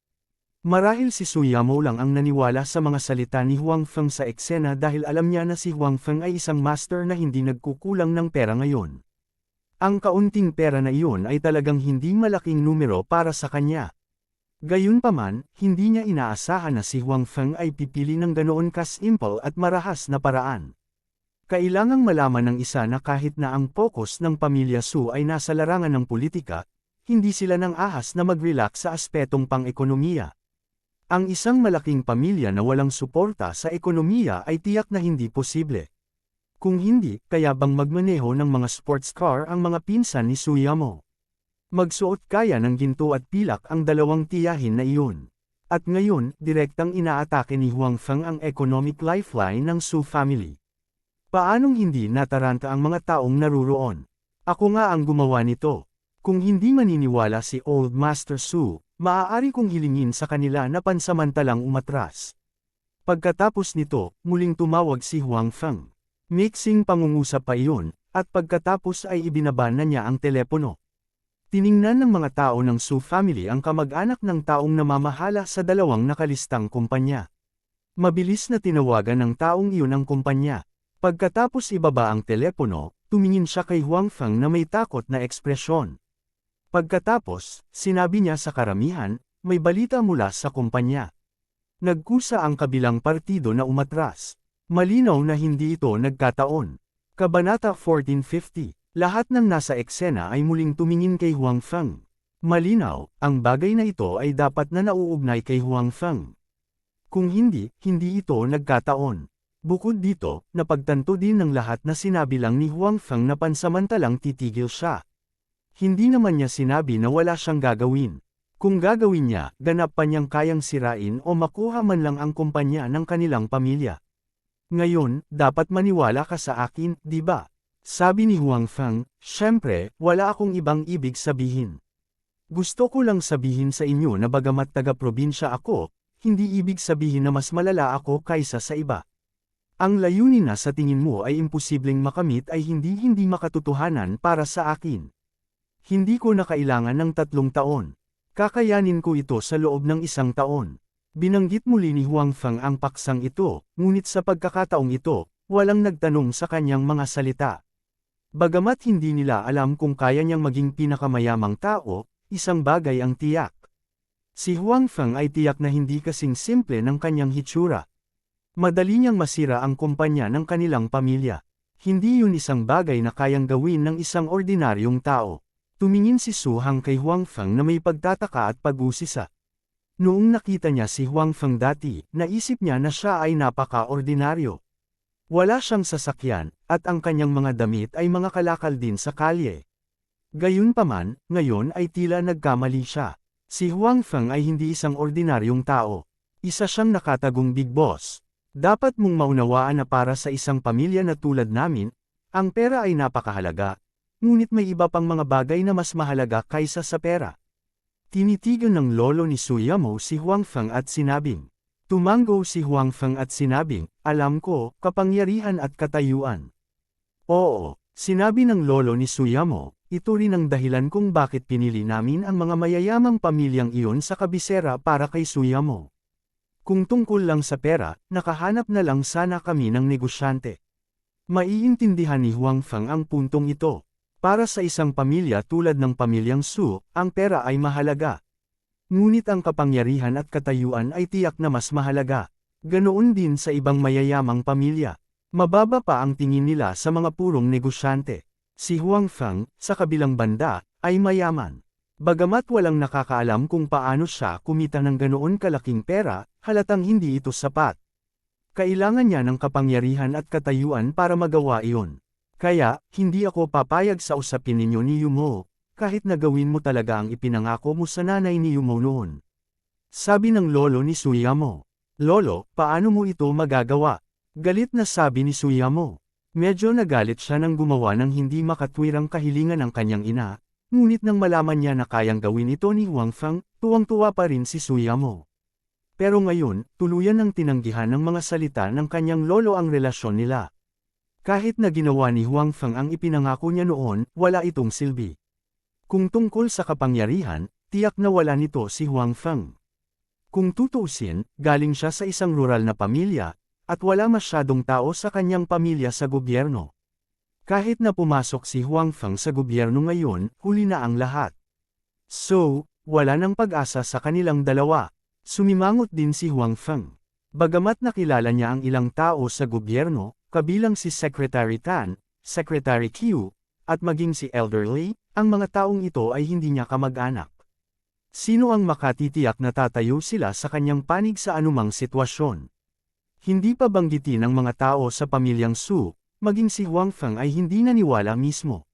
Marahil si Su Yamo lang ang naniwala sa mga salita ni Huang Feng sa eksena dahil alam niya na si Huang Feng ay isang master na hindi nagkukulang ng pera ngayon. Ang kaunting pera na iyon ay talagang hindi malaking numero para sa kanya. Gayunpaman, hindi niya inaasahan na si Huang Feng ay pipili ng ganoon ka-simple at marahas na paraan. Kailangang malaman ng isa na kahit na ang focus ng pamilya Su ay nasa larangan ng politika, hindi sila nang ahas na mag-relax sa aspetong pang-ekonomiya. Ang isang malaking pamilya na walang suporta sa ekonomiya ay tiyak na hindi posible. Kung hindi, kaya bang magmaneho ng mga sports car ang mga pinsan ni Su Yamo? Magsuot kaya ng ginto at pilak ang dalawang tiyahin na iyon. At ngayon, direktang inaatake ni Huang Feng ang economic lifeline ng Su family. Paanong hindi nataranta ang mga taong naruroon? Ako nga ang gumawa nito. Kung hindi maniniwala si Old Master Su, maaari kong hilingin sa kanila na pansamantalang umatras. Pagkatapos nito, muling tumawag si Huang Feng. Mixing pangungusap pa iyon, at pagkatapos ay ibinaba na niya ang telepono. Tiningnan ng mga tao ng Su family ang kamag-anak ng taong namamahala sa dalawang nakalistang kumpanya. Mabilis na tinawagan ng taong iyon ang kumpanya. Pagkatapos ibaba ang telepono, tumingin siya kay Huang Feng na may takot na ekspresyon. Pagkatapos, sinabi niya sa karamihan, may balita mula sa kumpanya. Nagkusa ang kabilang partido na umatras. Malinaw na hindi ito nagkataon. Kabanata 1450. Lahat ng nasa eksena ay muling tumingin kay Huang Feng. Malinaw, ang bagay na ito ay dapat na nauugnay kay Huang Feng. Kung hindi, hindi ito nagkataon. Bukod dito, napagtanto din ng lahat na sinabi lang ni Huang Feng na pansamantalang titigil siya. Hindi naman niya sinabi na wala siyang gagawin. Kung gagawin niya, ganap pa niyang kayang sirain o makuha man lang ang kumpanya ng kanilang pamilya. Ngayon, dapat maniwala ka sa akin, di ba? Sabi ni Huang Feng, "Siyempre, wala akong ibang ibig sabihin. Gusto ko lang sabihin sa inyo na bagamat taga-probinsya ako, hindi ibig sabihin na mas malala ako kaysa sa iba. Ang layunin na sa tingin mo ay imposibleng makamit ay hindi makatotohanan para sa akin. Hindi ko na kailangan ng 3 taon. Kakayanin ko ito sa loob ng 1 taon." Binanggit muli ni Huang Feng ang paksang ito, ngunit sa pagkakataong ito, walang nagtanong sa kanyang mga salita. Bagamat hindi nila alam kung kaya niyang maging pinakamayamang tao, isang bagay ang tiyak. Si Huang Feng ay tiyak na hindi kasing simple ng kanyang hitsura. Madali niyang masira ang kumpanya ng kanilang pamilya. Hindi yun isang bagay na kayang gawin ng isang ordinaryong tao. Tumingin si Su Hang kay Huang Feng na may pagtataka at pag-usisa. Noong nakita niya si Huang Feng dati, naisip niya na siya ay napaka-ordinaryo. Wala siyang sasakyan, at ang kanyang mga damit ay mga kalakal din sa kalye. Gayunpaman, ngayon ay tila nagkamali siya. Si Huang Feng ay hindi isang ordinaryong tao. Isa siyang nakatagong big boss. Dapat mong maunawaan na para sa isang pamilya na tulad namin, ang pera ay napakahalaga, ngunit may iba pang mga bagay na mas mahalaga kaysa sa pera. Tinitigan ng lolo ni Su Yamo si Huang Feng at sinabing. Tumango si Huang Feng at sinabing, "Alam ko, kapangyarihan at katayuan." Oo, sinabi ng lolo ni Su Yamo, ito rin ang dahilan kung bakit pinili namin ang mga mayayamang pamilyang iyon sa kabisera para kay Su Yamo. Kung tungkol lang sa pera, nakahanap na lang sana kami ng negosyante. Maiintindihan ni Huang Feng ang puntong ito. Para sa isang pamilya tulad ng pamilyang Su, ang pera ay mahalaga. Ngunit ang kapangyarihan at katayuan ay tiyak na mas mahalaga. Ganoon din sa ibang mayayamang pamilya. Mababa pa ang tingin nila sa mga purong negosyante. Si Huang Feng, sa kabilang banda, ay mayaman. Bagamat walang nakakaalam kung paano siya kumita ng ganoon kalaking pera, halatang hindi ito sapat. Kailangan niya ng kapangyarihan at katayuan para magawa iyon. Kaya, hindi ako papayag sa usapin ninyo ni Yumo, kahit na gawin mo talaga ang ipinangako mo sa nanay ni Yumo noon. Sabi ng lolo ni Suyamo. Lolo, paano mo ito magagawa? Galit na sabi ni Suyamo. Medyo nagalit siya nang gumawa ng hindi makatwirang kahilingan ng kanyang ina, ngunit nang malaman niya na kayang gawin ito ni Huang Feng, tuwang-tuwa pa rin si Suyamo. Pero ngayon, tuluyan ng tinanggihan ng mga salita ng kanyang lolo ang relasyon nila. Kahit na ginawa ni Huang Feng ang ipinangako niya noon, wala itong silbi. Kung tungkol sa kapangyarihan, tiyak na wala nito si Huang Feng. Kung tutuusin, galing siya sa isang rural na pamilya, at wala masyadong tao sa kanyang pamilya sa gobyerno. Kahit na pumasok si Huang Feng sa gobyerno ngayon, huli na ang lahat. So, wala nang pag-asa sa kanilang dalawa. Sumimangot din si Huang Feng. Bagamat nakilala niya ang ilang tao sa gobyerno, kabilang si Secretary Tan, Secretary Q, at maging si Elder Li, ang mga taong ito ay hindi niya kamag-anak. Sino ang makatitiyak na tatayo sila sa kanyang panig sa anumang sitwasyon? Hindi pa banggitin ng mga tao sa pamilyang Su, maging si Huang Feng ay hindi naniwala mismo.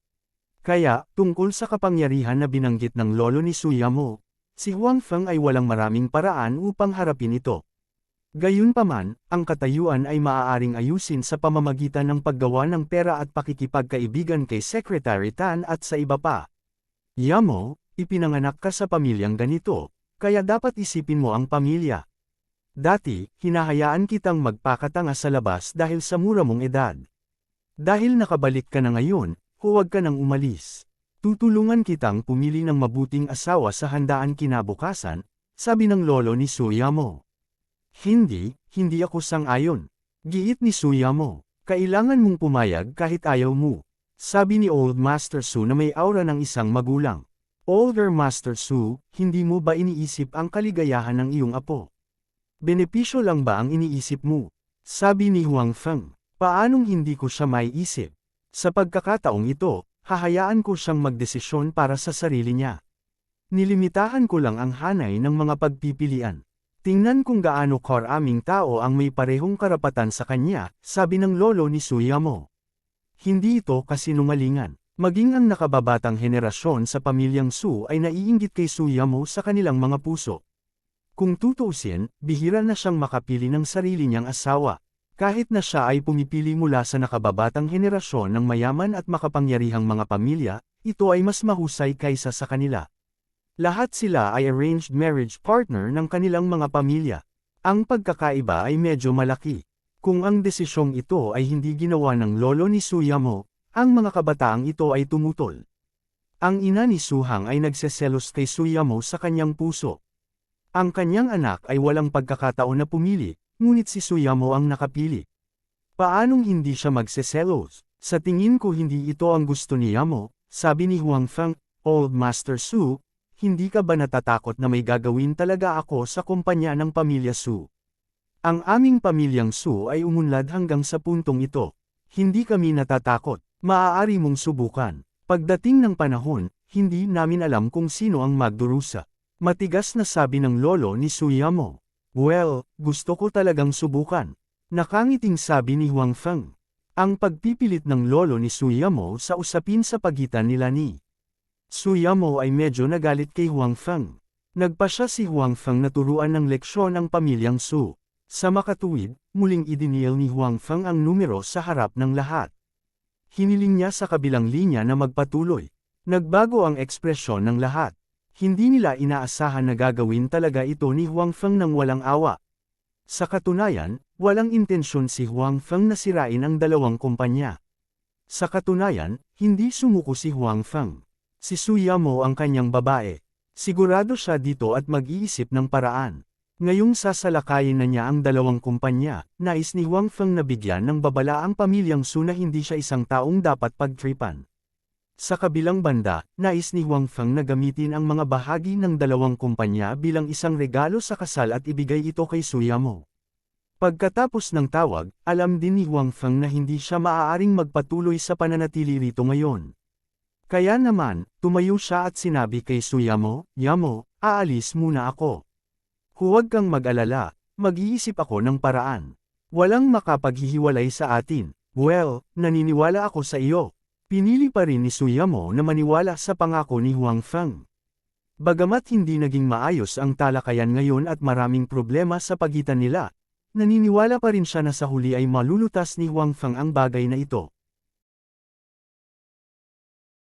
Kaya, tungkol sa kapangyarihan na binanggit ng lolo ni Suyamo, si Huang Feng ay walang maraming paraan upang harapin ito. Gayunpaman, ang katayuan ay maaaring ayusin sa pamamagitan ng paggawa ng pera at pakikipagkaibigan kay Secretary Tan at sa iba pa. Yamo, ipinanganak ka sa pamilyang ganito, kaya dapat isipin mo ang pamilya. Dati, hinahayaan kitang magpakatanga sa labas dahil sa mura mong edad. Dahil nakabalik ka na ngayon, huwag ka nang umalis. Tutulungan kitang pumili ng mabuting asawa sa handaan kinabukasan, sabi ng lolo ni Suyamo. Hindi ako sang-ayon. Giit ni Suyamo, kailangan mong pumayag kahit ayaw mo. Sabi ni Old Master Su na may aura ng isang magulang. Older Master Su, hindi mo ba iniisip ang kaligayahan ng iyong apo? Benepisyo lang ba ang iniisip mo? Sabi ni Huang Feng, paanong hindi ko siya maiisip? Sa pagkakataong ito, hahayaan ko siyang magdesisyon para sa sarili niya. Nilimitahan ko lang ang hanay ng mga pagpipilian. Tingnan kung gaano karaming tao ang may parehong karapatan sa kanya, sabi ng lolo ni Suyamo. Hindi ito kasinungalingan. Maging ang nakababatang henerasyon sa pamilyang Su ay naiinggit kay Suyamo sa kanilang mga puso. Kung tutuusin, bihira na siyang makapili ng sarili niyang asawa. Kahit na siya ay pumipili mula sa nakababatang henerasyon ng mayaman at makapangyarihang mga pamilya, ito ay mas mahusay kaysa sa kanila. Lahat sila ay arranged marriage partner ng kanilang mga pamilya. Ang pagkakaiba ay medyo malaki. Kung ang desisyong ito ay hindi ginawa ng lolo ni Suyamo, ang mga kabataang ito ay tumutol. Ang ina ni Suhang ay nagseselos kay Suyamo sa kanyang puso. Ang kanyang anak ay walang pagkakataon na pumili, ngunit si Suyamo ang nakapili. Paanong hindi siya magseselos? Sa tingin ko hindi ito ang gusto ni Yamo, sabi ni Huang Feng. Old Master Su, hindi ka ba natatakot na may gagawin talaga ako sa kumpanya ng pamilya Su? Ang aming pamilyang Su ay umunlad hanggang sa puntong ito. Hindi kami natatakot. Maaari mong subukan. Pagdating ng panahon, hindi namin alam kung sino ang magdurusa. Matigas na sabi ng lolo ni Suyamo. Well, gusto ko talagang subukan. Nakangiting sabi ni Huang Feng. Ang pagpipilit ng lolo ni Suyamo sa usapin sa pagitan nila ni Suyamo ay medyo nagalit kay Huang Feng. Nagpa siya si Huang Feng na turuan ng leksyon ang pamilyang Su. Sa makatuwid, muling idiniel ni Huang Feng ang numero sa harap ng lahat. Hiniling niya sa kabilang linya na magpatuloy. Nagbago ang ekspresyon ng lahat. Hindi nila inaasahan na gagawin talaga ito ni Huang Feng nang walang awa. Sa katunayan, walang intensyon si Huang Feng na sirain ang dalawang kumpanya. Sa katunayan, hindi sumuko si Huang Feng. Si Suyamo ang kanyang babae. Sigurado siya dito at mag-iisip ng paraan. Ngayong sasalakayin na niya ang dalawang kumpanya, nais ni Huang Feng na bigyan ng babala ang pamilyang Su na hindi siya isang taong dapat pagtripan. Sa kabilang banda, nais ni Huang Feng na gamitin ang mga bahagi ng dalawang kumpanya bilang isang regalo sa kasal at ibigay ito kay Suyamo. Pagkatapos ng tawag, alam din ni Huang Feng na hindi siya maaaring magpatuloy sa pananatili rito ngayon. Kaya naman, tumayo siya at sinabi kay Suyamo, Yamo, aalis muna ako. Huwag kang mag-alala, mag-iisip ako ng paraan. Walang makapaghihiwalay sa atin. Well, naniniwala ako sa iyo. Pinili pa rin ni Suyamo na maniwala sa pangako ni Huang Feng. Bagamat hindi naging maayos ang talakayan ngayon at maraming problema sa pagitan nila, naniniwala pa rin siya na sa huli ay malulutas ni Huang Feng ang bagay na ito.